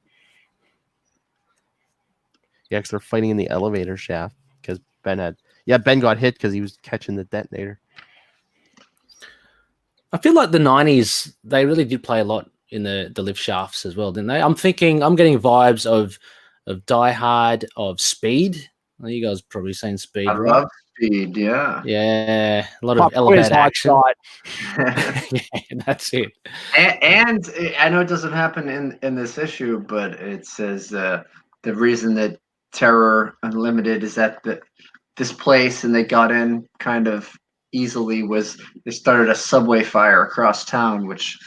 Yeah, because they're fighting in the elevator shaft because Ben got hit because he was catching the detonator. I feel like the 90s, they really did play a lot in the lift shafts as well, didn't they? I'm getting vibes of Die Hard, of Speed. Well, you guys probably seen Speed, I love Speed, yeah. Yeah, a lot of elevated action. Yeah, that's it. And I know it doesn't happen in this issue, but it says the reason that Terror Unlimited is at this place, and they got in kind of easily was they started a subway fire across town, which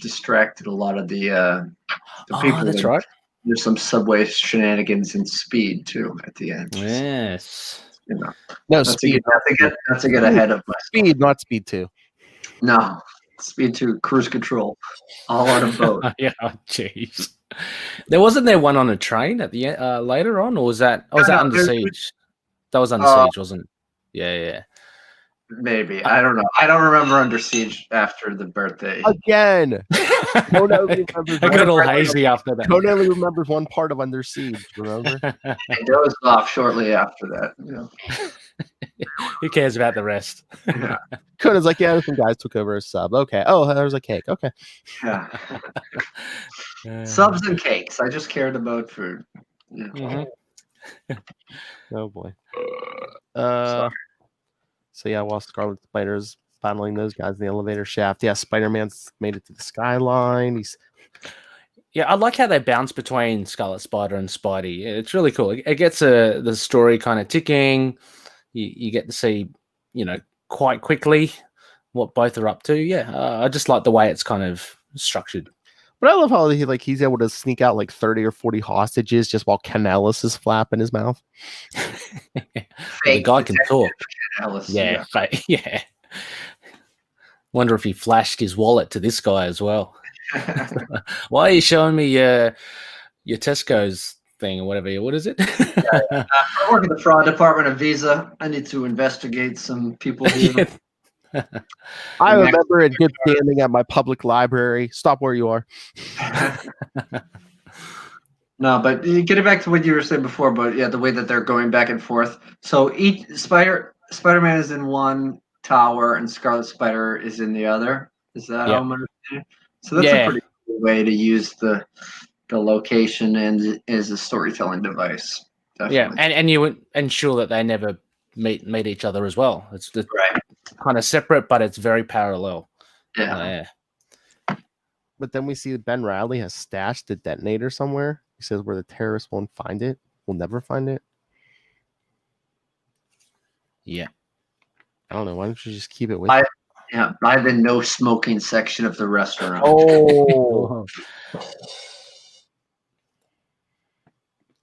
distracted a lot of the people. That's right. There's some subway shenanigans and Speed too at the end. Yes. You know, No, not Speed. not to get ahead of myself. Speed, not Speed 2. No, Speed 2, cruise control, all on a boat. Yeah, jeez. Wasn't there one on a train at the end, later on, or was that? Or was that Under Siege? That was Under Siege, wasn't it? Yeah. Maybe. I don't know. I don't remember Under Siege after the birthday. Again. Kona only remembers I got all hazy after that. Kona only remembers one part of Under Siege, remember? I dozed off shortly after that. You know. Who cares about the rest? Yeah. Kona's like, yeah, some guys took over a sub. Okay. Oh, there's a cake. Okay. Yeah. Subs and cakes. I just cared about food. Yeah. Mm-hmm. Oh boy. So yeah, while Scarlet Spider's battling those guys in the elevator shaft, yeah, Spider-Man's made it to the skyline. Yeah, I like how they bounce between Scarlet Spider and Spidey. It's really cool. It gets the story kind of ticking. You get to see, quite quickly what both are up to. Yeah, I just like the way it's kind of structured. But I love how he's able to sneak out like 30 or 40 hostages just while Canellis is flapping his mouth. The guy can talk. Alice, Yeah. Wonder if he flashed his wallet to this guy as well. Why are you showing me your Tesco's thing or whatever? What is it? I work in the fraud department of Visa. I need to investigate some people here. I remember in good standing at my public library. Stop where you are. No, but getting back to what you were saying before, but yeah, the way that they're going back and forth. So each Spider-Man is in one tower and Scarlet Spider is in the other. Is that how I'm understanding? So that's a pretty cool way to use the location and as a storytelling device. Definitely. Yeah, and you would ensure that they never meet each other as well. It's right. Kind of separate, but it's very parallel. Yeah. But then we see that Ben Riley has stashed the detonator somewhere. He says where the terrorists won't find it. We'll never find it. Yeah. I don't know. Why don't you just keep it with Yeah, by the no smoking section of the restaurant. Oh.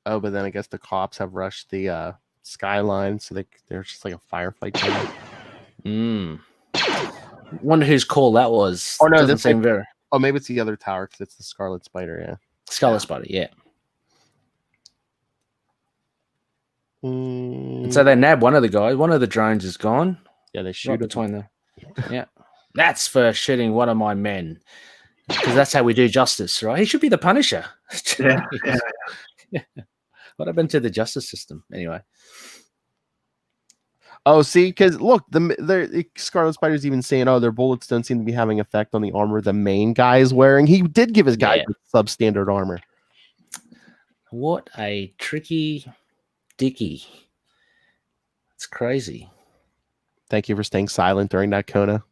Oh, but then I guess the cops have rushed the skyline, so there's just like a firefight going. Wonder whose call that was. Oh no, doesn't seem very. Oh, maybe it's the other tower because it's the Scarlet Spider. Yeah, Scarlet Spider. Yeah. And so they nab one of the guys. One of the drones is gone. Yeah, they shoot between them. Yeah, that's for shooting one of my men. Because that's how we do justice, right? He should be the Punisher. Yeah. What happened to the justice system anyway? Oh, see, because look, the Scarlet Spider's even saying, "Oh, their bullets don't seem to be having effect on the armor the main guy is wearing." He did give his guy substandard armor. What a tricky dicky! It's crazy. Thank you for staying silent during that, Kona.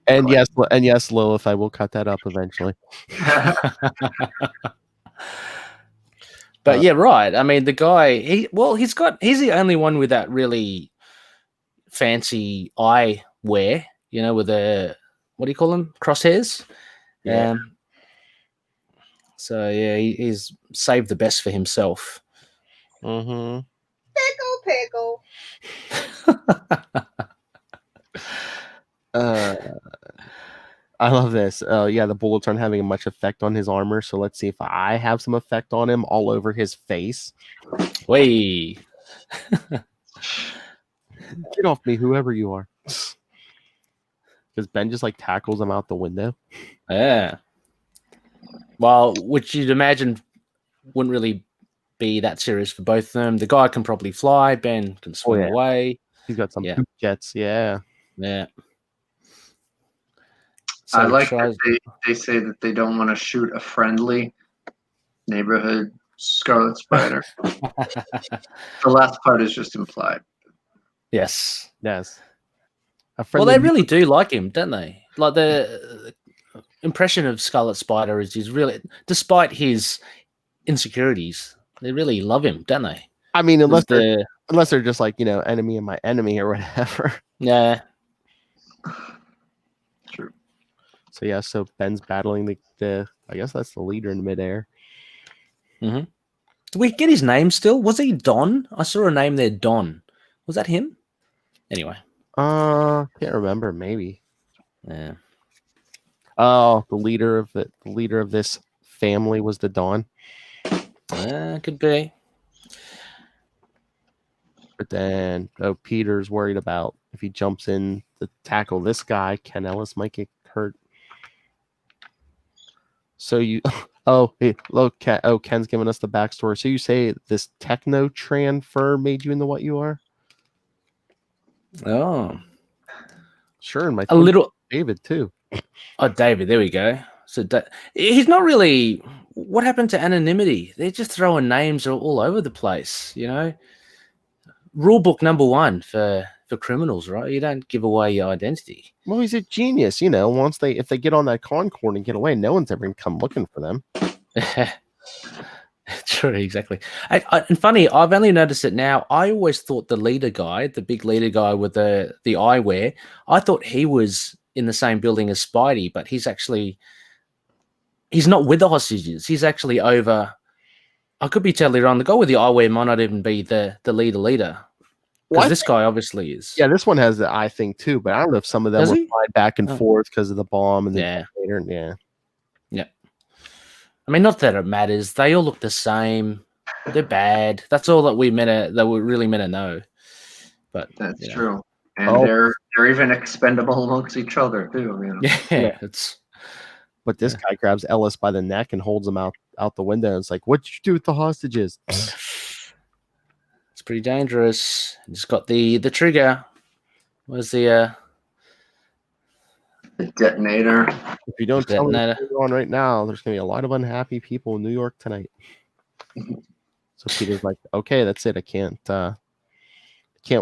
And yes, Lilith, I will cut that up eventually. But yeah, right. I mean, the guy, he's the only one with that really fancy eyewear, with the, what do you call them? Crosshairs. Yeah. So yeah, he's saved the best for himself. Mm-hmm. Pickle. I love this. The bullets aren't having much effect on his armor, so let's see if I have some effect on him all over his face. Wait. Get off me, whoever you are. Because Ben just tackles him out the window. Yeah. Well, which you'd imagine wouldn't really be that serious for both of them. The guy can probably fly. Ben can swim away. He's got some poop jets. Yeah. Yeah. So I like that they say that they don't want to shoot a friendly neighborhood Scarlet Spider. The last part is just implied. Yes. Well, they really do like him, don't they? Like the impression of Scarlet Spider is he's really, despite his insecurities, they really love him, don't they? I mean, unless The they're just like, enemy of my enemy or whatever. yeah. True. So yeah, so Ben's battling the I guess that's the leader in midair. Mm-hmm. Did we get his name still? Was he Don? I saw a name there, Don. Was that him? Anyway. Can't remember. Maybe. Yeah. Oh, the leader of this family was the Dawn. Could be. But then, Peter's worried about if he jumps in to tackle this guy, Ken Ellis might get hurt. So hey, look, Ken's giving us the backstory. So you say this techno transfer made you into what you are? Oh. Sure, and my A little. David too. Oh, David, there we go. So he's not really. What happened to anonymity? They're just throwing names all over the place, Rule book number 1 for criminals, right? You don't give away your identity. Well, he's a genius, if they get on that Concorde and get away, no one's ever gonna come looking for them. True, exactly. And funny, I've only noticed it now. I always thought the leader guy, the big leader guy with the eyewear, I thought he was in the same building as Spidey, but he's not with the hostages. He's actually over. I could be totally wrong. The guy with the eyewear might not even be the leader. Because this guy obviously is. Yeah, this one has the eye thing too, but I don't know if some of them were flying back and forth because of the bomb and the detonator. Yeah. I mean, not that it matters. They all look the same. They're bad. That's all that we really meant to know. But that's true. And they're even expendable amongst each other too. Yeah. But this guy grabs Ellis by the neck and holds him out the window. And it's like, what'd you do with the hostages? It's pretty dangerous. Just got the trigger. Where's the detonator? If you don't tell me what's going on right now, there's gonna be a lot of unhappy people in New York tonight. So Peter's like, okay, that's it. I can't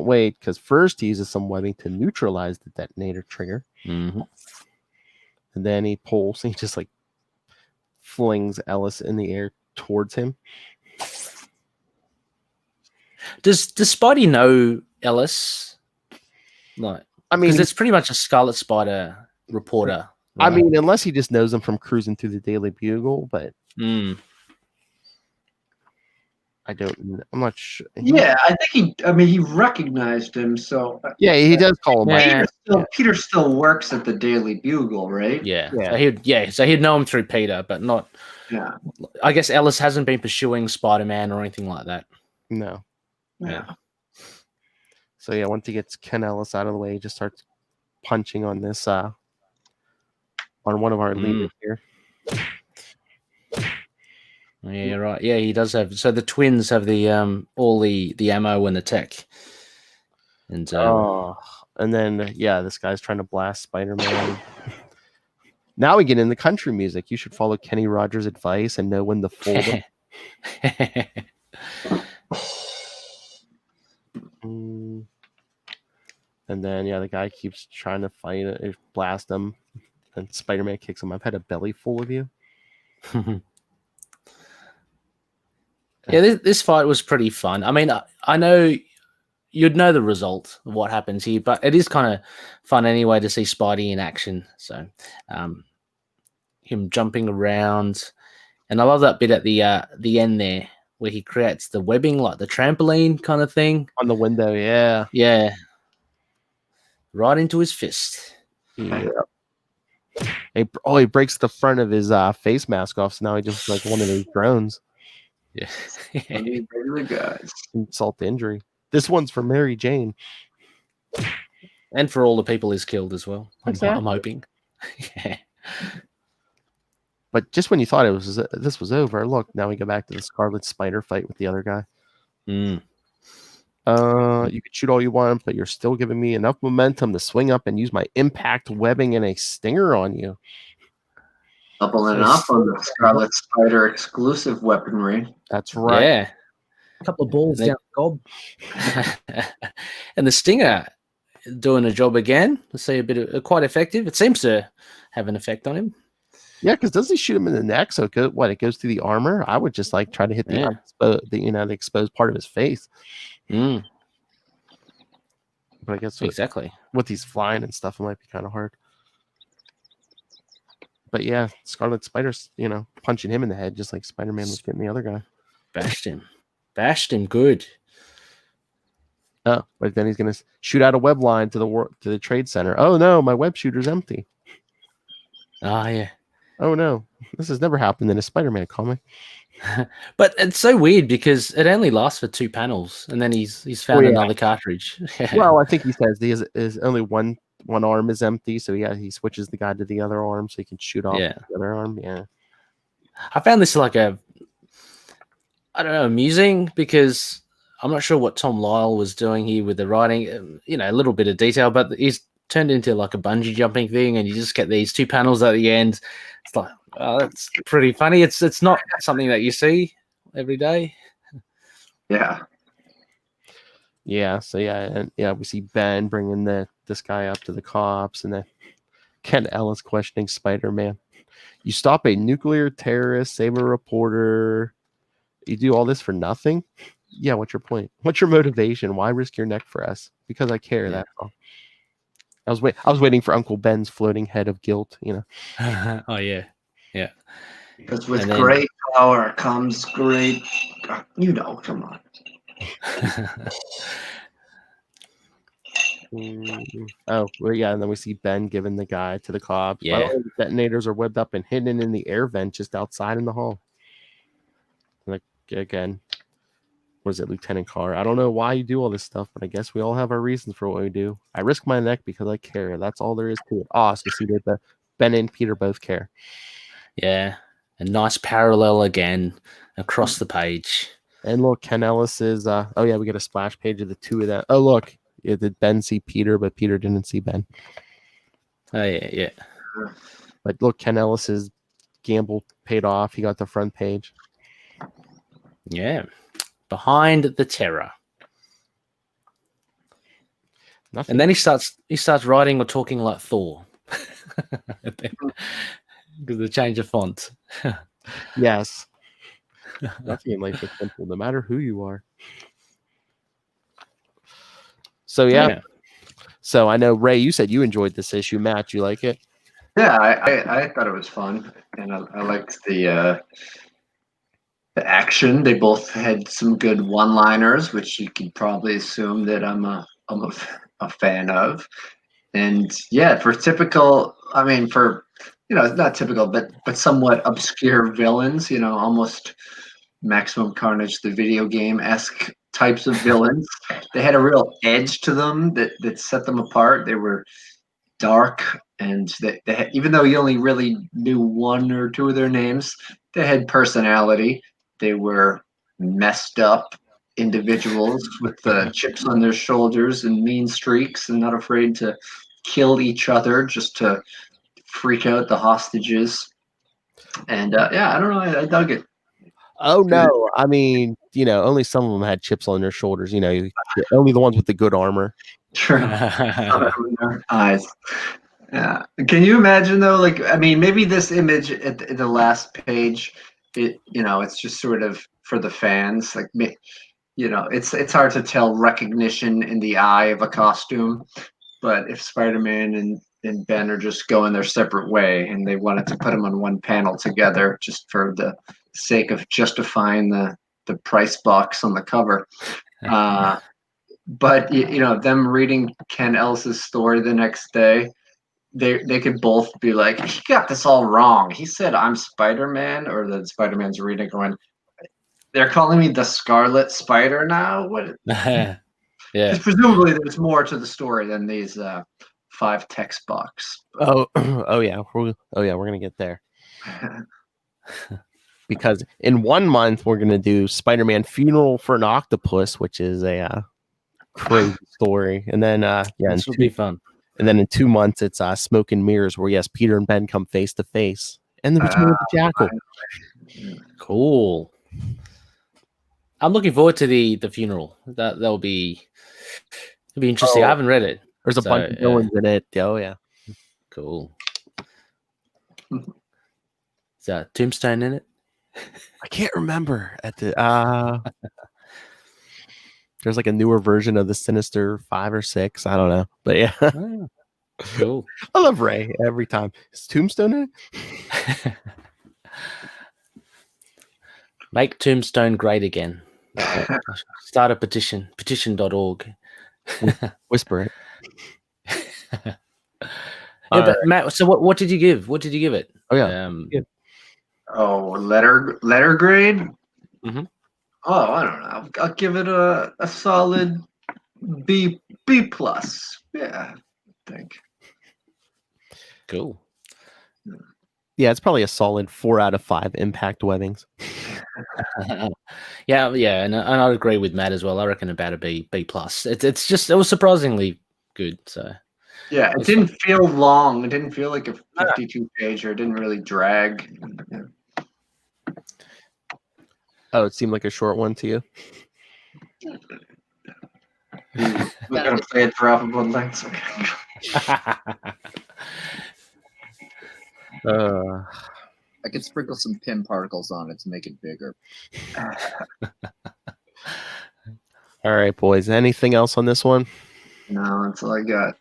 wait, because first he uses some webbing to neutralize the detonator trigger. Mm-hmm. And then he pulls and he just like flings Ellis in the air towards him. Does Spidey know Ellis? Like, I mean, because it's pretty much a Scarlet Spider reporter. Right? I mean, unless he just knows him from cruising through the Daily Bugle, but I'm not sure. Yeah, I think he recognized him. So yeah, he does call him. Peter still works at the Daily Bugle, right? Yeah. So he'd know him through Peter, but not. Yeah. I guess Ellis hasn't been pursuing Spider-Man or anything like that. No. Yeah. So yeah, once he gets Ken Ellis out of the way, he just starts punching on this on one of our leaders here. Yeah, right. Yeah, he does have. So the twins have the all the ammo and the tech. And then this guy's trying to blast Spider-Man. Now we get into country music. You should follow Kenny Rogers' advice and know when to fold them. And then the guy keeps trying to fight it, blast him, and Spider-Man kicks him. I've had a belly full of you. Yeah, this fight was pretty fun. I mean, I know you'd know the result of what happens here, but it is kind of fun anyway to see Spidey in action. So, him jumping around, and I love that bit at the end there where he creates the webbing, like the trampoline kind of thing on the window. Yeah, right into his fist. Yeah. He breaks the front of his face mask off, so now he just like one of those drones. Yeah. Regular guys. Insult to injury. This one's for Mary Jane. And for all the people he's killed as well. Exactly. I'm hoping. Yeah. But just when you thought this was over, look, now we go back to the Scarlet Spider fight with the other guy. Mm. You could shoot all you want, but you're still giving me enough momentum to swing up and use my impact webbing and a stinger on you. Doubling up on the Scarlet Spider exclusive weaponry. That's right. Yeah. A couple of balls down the gob. And the stinger doing a job again. Let's say a bit of quite effective. It seems to have an effect on him. Yeah, because doesn't he shoot him in the neck? So it goes through the armor? I would just like try to hit the exposed part of his face. Mm, But I guess exactly. with these flying and stuff, it might be kind of hard. But yeah, Scarlet Spider's, punching him in the head just like Spider-Man was getting the other guy. Bashed him good. Oh, but then he's gonna shoot out a web line to the trade center. Oh no, my web shooter's empty. Oh yeah. Oh no, this has never happened in a Spider-Man comic. But it's so weird because it only lasts for 2 panels, and then he's found another cartridge. Well, I think he says his only one arm is empty, so he switches the guy to the other arm so he can shoot off the other arm. Yeah, I found this like amusing because I'm not sure what Tom Lyle was doing here with the writing. A little bit of detail, but he's turned into like a bungee jumping thing, and you just get these 2 panels at the end. It's like, oh, that's pretty funny. It's not something that you see every day. Yeah. Yeah. So we see Ben bringing this guy up to the cops, and then Ken Ellis questioning Spider-Man. You stop a nuclear terrorist, save a reporter. You do all this for nothing? Yeah, what's your point? What's your motivation? Why risk your neck for us? Because I care, that's all. I was waiting for Uncle Ben's floating head of guilt, Oh yeah. Yeah. Because with great power comes great come on. Oh, well, yeah, and then we see Ben giving the guy to the cops. Yeah. By the way, the detonators are webbed up and hidden in the air vent just outside in the hall. Like, again, what is it, Lieutenant Carr? I don't know why you do all this stuff, but I guess we all have our reasons for what we do. I risk my neck because I care. That's all there is to it. So see that Ben and Peter both care. Yeah. A nice parallel again across the page. And look, Ken Ellis is, we get a splash page of the two of them. Oh, look, did Ben see Peter, but Peter didn't see Ben. Oh, yeah. But look, Ken Ellis's gamble paid off. He got the front page. Yeah. Behind the terror. Nothing. And then he starts writing or talking like Thor. Because the change of font. Yes. Nothing in life is simple, no matter who you are. So yeah. So I know, Ray, you said you enjoyed this issue. Matt, you like it? Yeah, I thought it was fun, and I liked the action. They both had some good one-liners, which you could probably assume that I'm a fan of. And yeah, for typical, not typical, but somewhat obscure villains, almost Maximum Carnage, the video game-esque types of villains. They had a real edge to them that set them apart. They were dark, and they had, even though you only really knew one or two of their names, they had personality. They were messed up individuals with chips on their shoulders and mean streaks, and not afraid to kill each other just to freak out the hostages. And I don't know, I dug it. Oh no, I mean, only some of them had chips on their shoulders. Only the ones with the good armor. True. Eyes. Yeah. Can you imagine though? Maybe this image at the last page, it's just sort of for the fans. It's hard to tell recognition in the eye of a costume. But if Spider-Man and Ben are just going their separate way, and they wanted to put them on one panel together just for the sake of justifying the price box on the cover. But them reading Ken Ellis's story the next day, they could both be like, he got this all wrong. He said I'm Spider-Man, or the Spider-Man's reading going, they're calling me the Scarlet Spider now? What? Yeah. Because presumably there's more to the story than these 5 text box. Oh yeah, we're gonna get there. Because in 1 month we're gonna do Spider-Man Funeral for an Octopus, which is a crazy story, and then this will be fun. And then in 2 months it's Smoke and Mirrors, where yes, Peter and Ben come face to face, and the return of the Jackal. Cool. I'm looking forward to the funeral. That'll be interesting. I haven't read it. There's a bunch of villains in it. Oh yeah. Cool. Is that Tombstone in it? I can't remember at the there's like a newer version of the Sinister 5 or 6. I don't know. But yeah. Oh, cool. I love Ray every time. Is Tombstone in it? Make Tombstone great again. Start a petition. Petition.org. Whisper it. Yeah, but Matt, so what did you give? What did you give it? Oh yeah. Letter grade. Mhm. Oh, I don't know. I'll give it a solid B plus. Yeah, I think. Cool. Yeah, it's probably a solid 4 out of 5 impact webbings. yeah, and I'd agree with Matt as well. I reckon about a B plus. It was surprisingly good. So yeah, it didn't feel long. It didn't feel like a 52 pager. It didn't really drag. Yeah. Oh, it seemed like a short one to you. We're gonna play it droppable lengths. Okay. I could sprinkle some pin particles on it to make it bigger. All right, boys. Anything else on this one? No, that's all I got.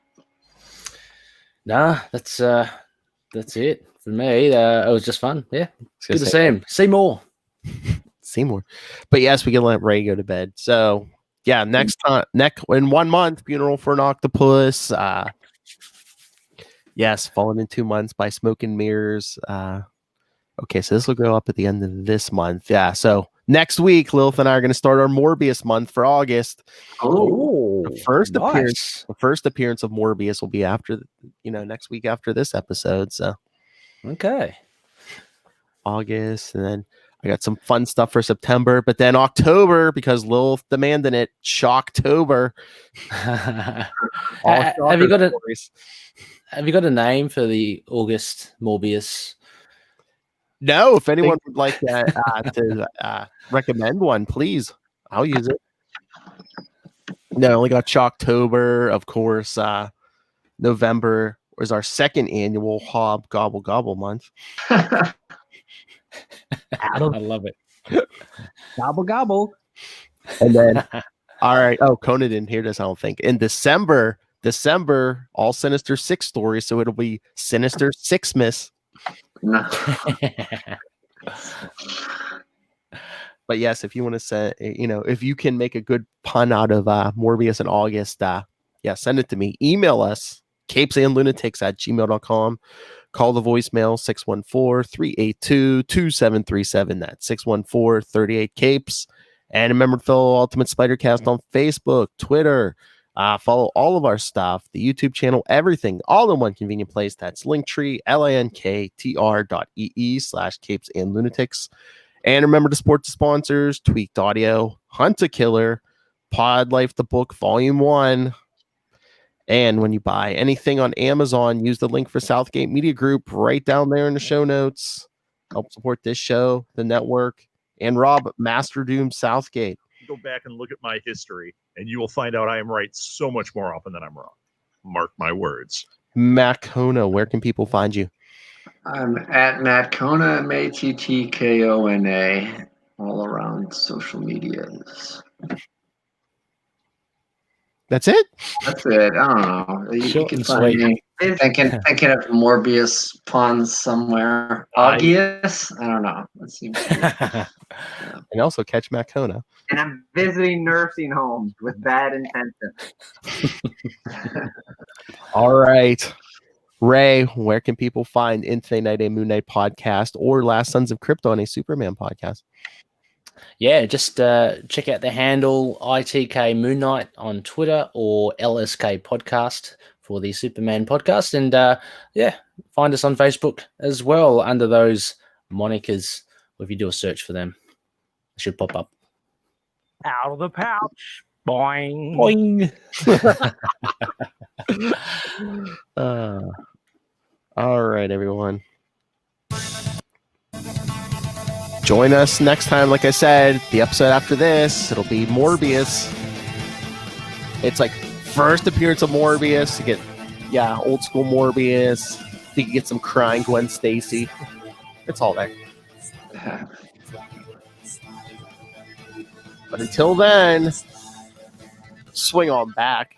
Nah, that's it for me. It was just fun. Yeah, it's good to see him. See more. Seymour. But yes, we can let Ray go to bed. So yeah, next time, in 1 month, Funeral for an Octopus. Yes, Fallen in 2 months by Smoke and Mirrors. Okay, so this will go up at the end of this month. Yeah, so next week, Lilith and I are going to start our Morbius month for August. Oh, the first appearance of Morbius will be after, next week after this episode. So okay, August, and then I got some fun stuff for September, but then October, because Lilith demanded it, Shocktober. Have you got a name for the August Morbius? No, if anyone would like to recommend one, please. I'll use it. No, only got Shocktober, of course. November was our second annual Hob Gobble Gobble month. I love it. Gobble gobble. And then, all right. Oh, Kona didn't hear this, I don't think. In December, all Sinister 6 stories. So it'll be Sinister Sixmas. No. But yes, if you want to say, if you can make a good pun out of Morbius in August, send it to me. Email us, capesandlunatics@gmail.com. Call the voicemail 614-382-2737. That's 614-38-CAPES. And remember to follow Ultimate Spidercast on Facebook, Twitter. Follow all of our stuff, the YouTube channel, everything, all in one convenient place. That's Linktree, linktr.ee/capesandlunatics. And remember to support the sponsors, Tweaked Audio, Hunt a Killer, Pod Life the Book, Volume 1. And when you buy anything on Amazon, use the link for Southgate Media Group right down there in the show notes. Help support this show, the network, and Rob, Master Doom Southgate. Go back and look at my history, and you will find out I am right so much more often than I'm wrong. Mark my words. Matt Kona, where can people find you? I'm at Matt Kona, MATTKONA, all around social medias. That's it? That's it. I don't know. You can find me thinking of Morbius puns somewhere. Obvious? I don't know. Let's see. And also catch Matt Kona. And I'm visiting nursing homes with bad intentions. All right. Ray, where can people find Infinite Night, a Moon Knight podcast, or Last Sons of Krypton, a Superman podcast? Yeah, just check out the handle ITK Moon Knight on Twitter or LSK Podcast for the Superman podcast. And find us on Facebook as well under those monikers. Or if you do a search for them, it should pop up. Out of the pouch. Boing. Boing. All right, everyone. Join us next time. Like I said, the episode after this, it'll be Morbius. It's like first appearance of Morbius. You get, old school Morbius. You can get some crying Gwen Stacy. It's all there. But until then, swing on back.